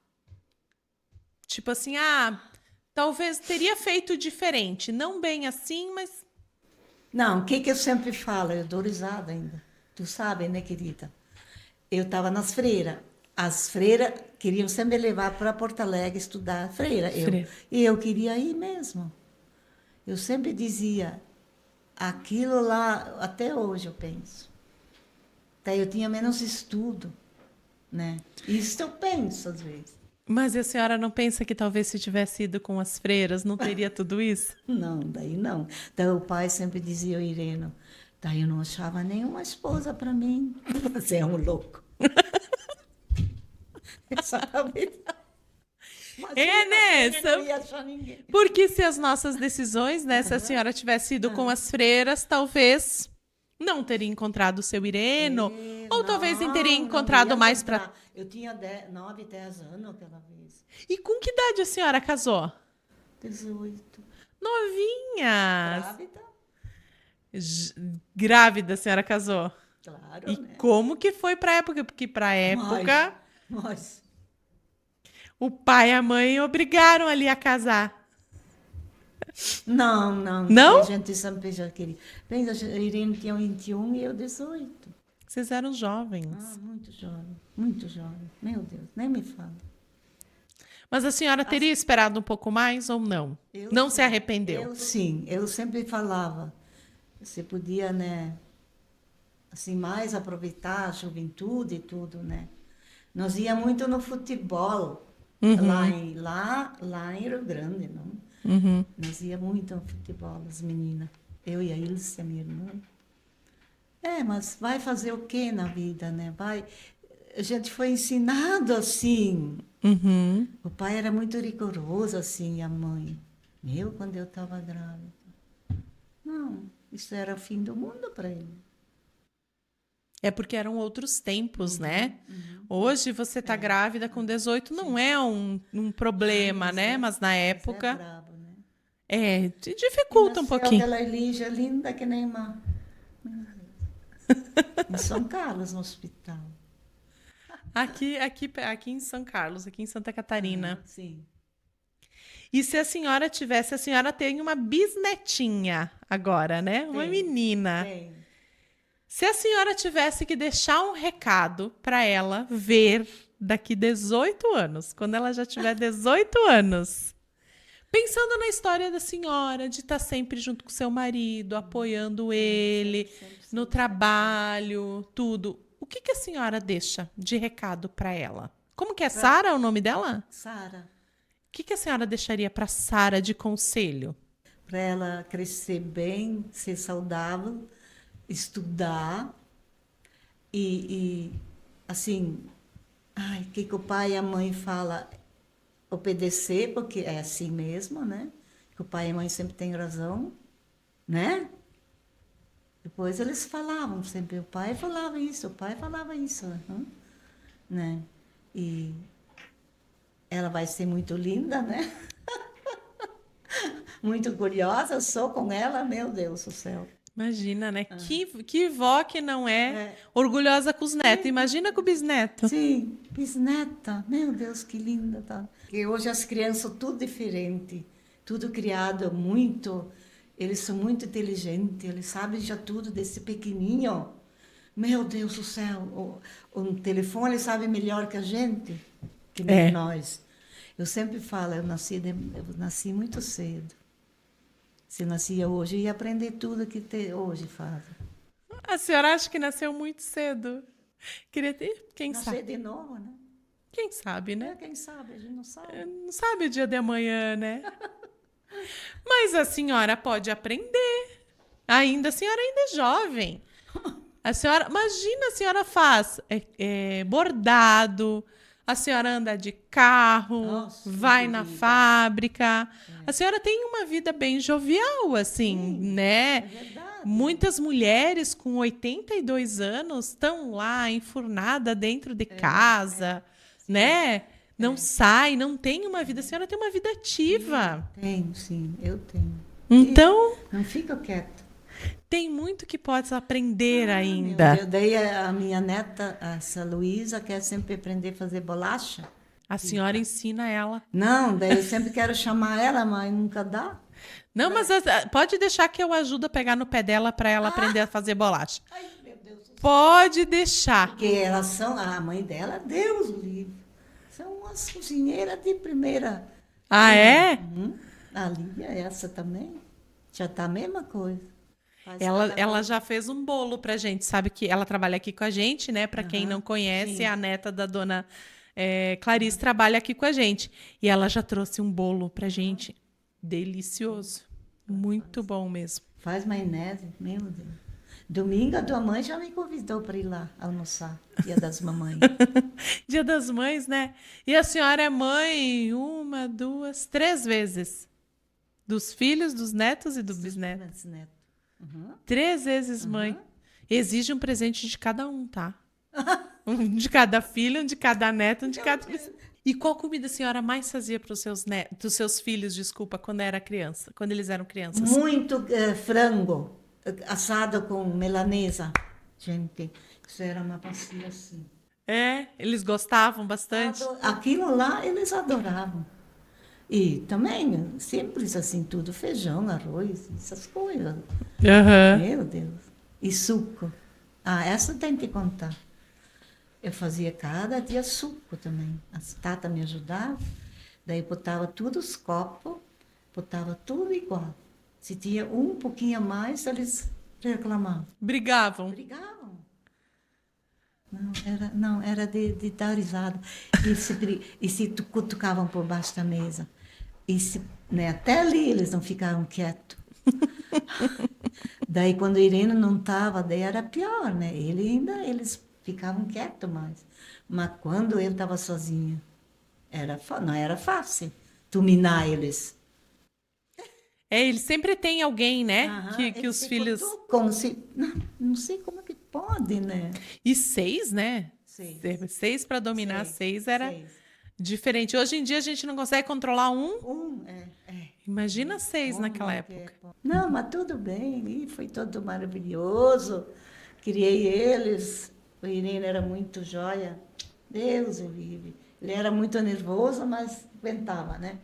[SPEAKER 1] Tipo assim, talvez teria feito diferente. Não bem assim, mas...
[SPEAKER 2] Não, o que eu sempre falo? Eu dou risada ainda. Tu sabe, né, querida? Eu estava nas freiras. As freiras queriam sempre levar para Porto Alegre estudar freira. E eu queria ir mesmo. Eu sempre dizia, aquilo lá, até hoje eu penso. Daí eu tinha menos estudo, né? Isso eu penso às vezes.
[SPEAKER 1] Mas a senhora não pensa que talvez se tivesse ido com as freiras, não teria tudo isso?
[SPEAKER 2] Não, daí não. Daí o pai sempre dizia, Irene, daí eu não achava nenhuma esposa para mim. Você é um louco. Exatamente.
[SPEAKER 1] Né?
[SPEAKER 2] Não ia achar ninguém.
[SPEAKER 1] Porque se as nossas decisões, né? Se a senhora tivesse ido com as freiras, talvez não teria encontrado o seu Irene, ou ou talvez em teria
[SPEAKER 2] Não,
[SPEAKER 1] encontrado
[SPEAKER 2] ia
[SPEAKER 1] mais para...
[SPEAKER 2] encontrar. Eu tinha 9, 10 anos aquela vez.
[SPEAKER 1] E com que idade a senhora casou?
[SPEAKER 2] 18.
[SPEAKER 1] Novinha!
[SPEAKER 2] Grávida?
[SPEAKER 1] J- Grávida a senhora casou.
[SPEAKER 2] Claro,
[SPEAKER 1] E
[SPEAKER 2] né?
[SPEAKER 1] como que foi pra época? Porque pra época,
[SPEAKER 2] Mas,
[SPEAKER 1] o pai e a mãe obrigaram ali a casar.
[SPEAKER 2] não, não.
[SPEAKER 1] Não?
[SPEAKER 2] A gente sempre já queria. Pensa, a Irene tinha 21 e eu 18.
[SPEAKER 1] Vocês eram jovens.
[SPEAKER 2] Muito jovem, muito jovem. Meu Deus, nem me fala.
[SPEAKER 1] Mas a senhora teria esperado um pouco mais ou não?
[SPEAKER 2] Eu
[SPEAKER 1] Não se
[SPEAKER 2] sim.
[SPEAKER 1] arrependeu?
[SPEAKER 2] Sim, eu sempre falava, você podia, né, assim, mais aproveitar a juventude e tudo, né? Nós ia muito no futebol, lá em Rio Grande, não?
[SPEAKER 1] Uhum.
[SPEAKER 2] Nós ia muito no futebol, as meninas. Eu e a Ilse, a minha irmã. Mas vai fazer o quê na vida, né? A gente foi ensinado assim.
[SPEAKER 1] Uhum.
[SPEAKER 2] O pai era muito rigoroso, assim, e a mãe. Quando eu estava grávida. Não, isso era o fim do mundo para ele.
[SPEAKER 1] É porque eram outros tempos, né? Hoje você tá grávida com 18 não é um problema, né? Mas na
[SPEAKER 2] Mas é
[SPEAKER 1] época
[SPEAKER 2] brabo, né?
[SPEAKER 1] te dificulta um
[SPEAKER 2] Nasceu
[SPEAKER 1] pouquinho.
[SPEAKER 2] aquela Elígia linda que nem uma... Em São Carlos, no hospital.
[SPEAKER 1] Aqui em São Carlos, aqui em Santa Catarina.
[SPEAKER 2] Sim.
[SPEAKER 1] E se a senhora tivesse, a senhora tem uma bisnetinha agora, né? Uma menina.
[SPEAKER 2] Tem.
[SPEAKER 1] Se a senhora tivesse que deixar um recado para ela ver daqui 18 anos, quando ela já tiver 18 anos, pensando na história da senhora, de estar sempre junto com seu marido, apoiando ele no trabalho, tudo. O que a senhora deixa de recado para ela? Como que é Sara, o nome dela?
[SPEAKER 2] Sara,
[SPEAKER 1] O que a senhora deixaria para Sara de conselho?
[SPEAKER 2] para ela crescer bem, ser saudável, estudar e assim, o que o pai e a mãe falam, obedecer, porque é assim mesmo, né? Que o pai e a mãe sempre têm razão, né? Depois eles falavam sempre, o pai falava isso, né? E ela vai ser muito linda, né? Muito curiosa, eu sou com ela, meu Deus do céu.
[SPEAKER 1] Imagina, né? Que vó que não é orgulhosa com os netos. Imagina com o bisneto.
[SPEAKER 2] Sim, bisneta, meu Deus, que linda, tá? E hoje as crianças são tudo diferente, tudo criado muito, eles são muito inteligentes, eles sabem já tudo desse pequenininho. Meu Deus do céu, o telefone sabe melhor que a gente, que nem nós. Eu sempre falo, eu nasci muito cedo. Se eu nascia hoje, eu ia aprender tudo que hoje fazem.
[SPEAKER 1] A senhora acha que nasceu muito cedo? Queria ter, quem
[SPEAKER 2] Nascer
[SPEAKER 1] sabe?
[SPEAKER 2] de novo, né?
[SPEAKER 1] Quem sabe, né?
[SPEAKER 2] Quem sabe, a gente não sabe.
[SPEAKER 1] Não sabe o dia de amanhã, né? Mas a senhora pode aprender. A senhora ainda é jovem. A senhora, imagina, a senhora faz bordado, a senhora anda de carro,
[SPEAKER 2] Nossa,
[SPEAKER 1] vai
[SPEAKER 2] que
[SPEAKER 1] na
[SPEAKER 2] vida.
[SPEAKER 1] fábrica. A senhora tem uma vida bem jovial, assim, né?
[SPEAKER 2] É verdade.
[SPEAKER 1] Muitas mulheres com 82 anos estão lá enfurnadas dentro de casa, né? Não sai, não tem uma vida. A senhora tem uma vida ativa.
[SPEAKER 2] Tenho, sim, eu tenho.
[SPEAKER 1] Então,
[SPEAKER 2] Não fica quieto.
[SPEAKER 1] tem muito que pode aprender
[SPEAKER 2] Meu
[SPEAKER 1] ainda.
[SPEAKER 2] Deus, daí a minha neta, essa Luísa, quer sempre aprender a fazer bolacha.
[SPEAKER 1] A senhora ensina ela.
[SPEAKER 2] Não, daí eu sempre quero chamar ela, mas nunca dá.
[SPEAKER 1] Não, mas pode deixar que eu ajudo a pegar no pé dela para ela aprender a fazer bolacha.
[SPEAKER 2] Ai, meu Deus do céu.
[SPEAKER 1] Pode deixar.
[SPEAKER 2] Porque elas são, a mãe dela, Deus o livre. São umas cozinheiras de primeira.
[SPEAKER 1] Ah, é?
[SPEAKER 2] A Lívia, essa também. Já tá a mesma coisa.
[SPEAKER 1] Ela já fez um bolo pra gente, sabe que ela trabalha aqui com a gente, né? Para quem não conhece,
[SPEAKER 2] sim.
[SPEAKER 1] a neta da dona Clarice trabalha aqui com a gente. E ela já trouxe um bolo pra gente. Delicioso. Muito bom mesmo.
[SPEAKER 2] Faz maionese, meu Deus. Domingo a tua mãe já me convidou para ir lá almoçar, Dia das Mamães.
[SPEAKER 1] Dia das Mães, né? E a senhora é mãe 1, 2, 3 vezes. Dos filhos, dos netos e do bisneto.
[SPEAKER 2] Neto.
[SPEAKER 1] 3 vezes mãe. Exige um presente de cada um, tá? Um de cada filho, um de cada neto, um de cada... E qual comida a senhora mais fazia para os seus filhos, desculpa, quando era criança, quando eles eram crianças?
[SPEAKER 2] Muito frango, assado com melanesa. Gente, isso era uma bacia assim.
[SPEAKER 1] Eles gostavam bastante?
[SPEAKER 2] Aquilo lá eles adoravam. E também, simples assim, tudo, feijão, arroz, essas coisas. Meu Deus. E suco. Essa tem que contar. Eu fazia cada dia suco também. As tatas me ajudavam. Daí botava tudo os copos, botava tudo igual. Se tinha um pouquinho a mais, eles reclamavam.
[SPEAKER 1] Brigavam?
[SPEAKER 2] Brigavam. Não, era de dar risada. E se cutucavam por baixo da mesa. Até ali eles não ficavam quietos. Daí quando a Irene não estava, daí era pior, né? Eles ficavam quietos mais. Mas quando ele estava sozinho, não era fácil dominar eles.
[SPEAKER 1] Eles sempre tem alguém, né? Que os filhos...
[SPEAKER 2] Como se... Não sei como é que pode, né?
[SPEAKER 1] E 6, né? 6 para dominar 6 era diferente. Hoje em dia a gente não consegue controlar um. Imagina 6 naquela época.
[SPEAKER 2] Não, mas tudo bem. E foi tudo maravilhoso. Criei eles. O Irene era muito joia. Deus o livre. Ele era muito nervoso, mas aguentava, né?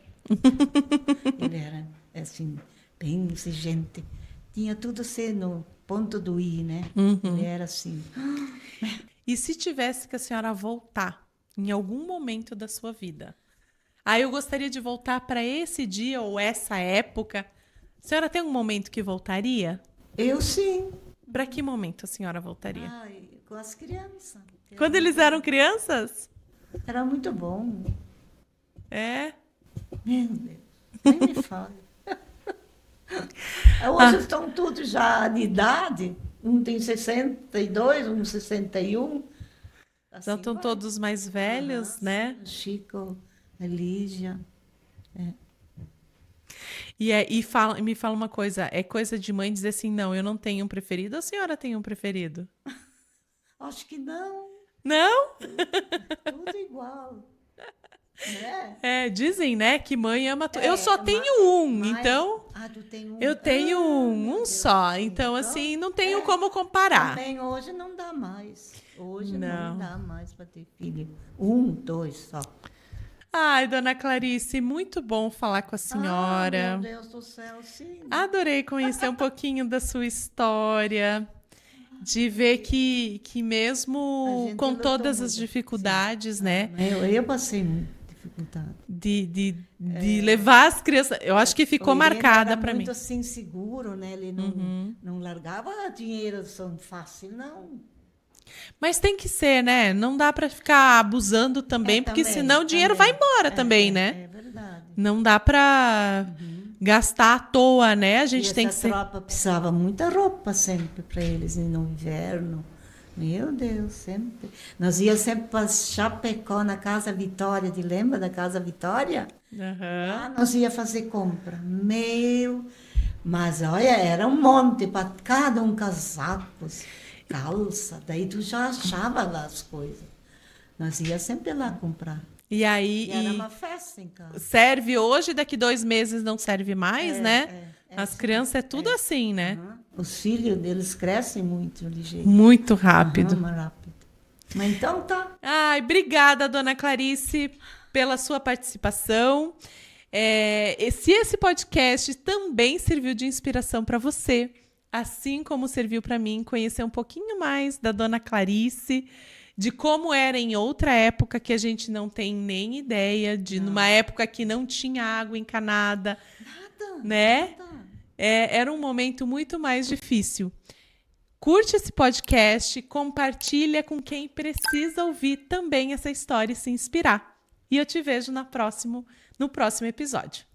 [SPEAKER 2] Ele era, assim, bem exigente. Tinha tudo ser no ponto do I, né? Ele era assim.
[SPEAKER 1] E se tivesse que a senhora voltar em algum momento da sua vida, eu gostaria de voltar para esse dia ou essa época, a senhora tem um momento que voltaria?
[SPEAKER 2] Eu sim.
[SPEAKER 1] Para que momento a senhora voltaria?
[SPEAKER 2] Com as crianças.
[SPEAKER 1] Quando eles eram crianças?
[SPEAKER 2] Era muito bom. Meu Deus, nem me fale. Hoje estão todos já de idade. Um tem 62, um 61. Assim,
[SPEAKER 1] já estão todos mais velhos, né?
[SPEAKER 2] Chico, a Lígia.
[SPEAKER 1] Me fala uma coisa, é coisa de mãe dizer assim, não, eu não tenho um preferido, ou a senhora tem um preferido?
[SPEAKER 2] Acho que não.
[SPEAKER 1] Não?
[SPEAKER 2] Tudo igual. Né?
[SPEAKER 1] Dizem, né, que mãe ama tudo. Eu só tenho um, então...
[SPEAKER 2] tu tem um?
[SPEAKER 1] Eu tenho um só, então assim, não tenho como comparar.
[SPEAKER 2] Também hoje não dá mais. Hoje não dá mais para ter filho. 1, 2 só.
[SPEAKER 1] Ai, dona Clarice, muito bom falar com a senhora.
[SPEAKER 2] Meu Deus do céu, sim.
[SPEAKER 1] Adorei conhecer um pouquinho da sua história, de ver que mesmo com todas as dificuldades, né?
[SPEAKER 2] Eu passei muita dificuldade.
[SPEAKER 1] De levar as crianças, eu acho que ficou marcada para mim.
[SPEAKER 2] Muito assim seguro, né? Ele não largava dinheiro tão fácil, não.
[SPEAKER 1] Mas tem que ser, né? Não dá para ficar abusando também, porque senão o dinheiro vai embora também, né?
[SPEAKER 2] É verdade.
[SPEAKER 1] Não dá para gastar à toa, né? A gente tem que ser...
[SPEAKER 2] tropa precisava muita roupa sempre para eles no inverno. Meu Deus, sempre. Nós íamos sempre para Chapecó, na Casa Vitória. Te lembra da Casa Vitória? Lá nós ia fazer compra. Mas olha, era um monte para cada um casacos. Calça, daí tu já achava lá as coisas. Nós ia sempre lá comprar.
[SPEAKER 1] E aí...
[SPEAKER 2] era uma festa em casa.
[SPEAKER 1] Serve hoje, daqui 2 meses não serve mais, né? As crianças é tudo assim, né?
[SPEAKER 2] Os filhos deles crescem muito ligeiro.
[SPEAKER 1] Muito rápido.
[SPEAKER 2] Mais rápido. Mas então tá.
[SPEAKER 1] Ai, obrigada, dona Clarice, pela sua participação. Se esse podcast também serviu de inspiração para você, assim como serviu para mim conhecer um pouquinho mais da dona Clarice, de como era em outra época que a gente não tem nem ideia, numa época que não tinha água encanada, né? Era um momento muito mais difícil. Curte esse podcast, compartilha com quem precisa ouvir também essa história e se inspirar. E eu te vejo no próximo episódio.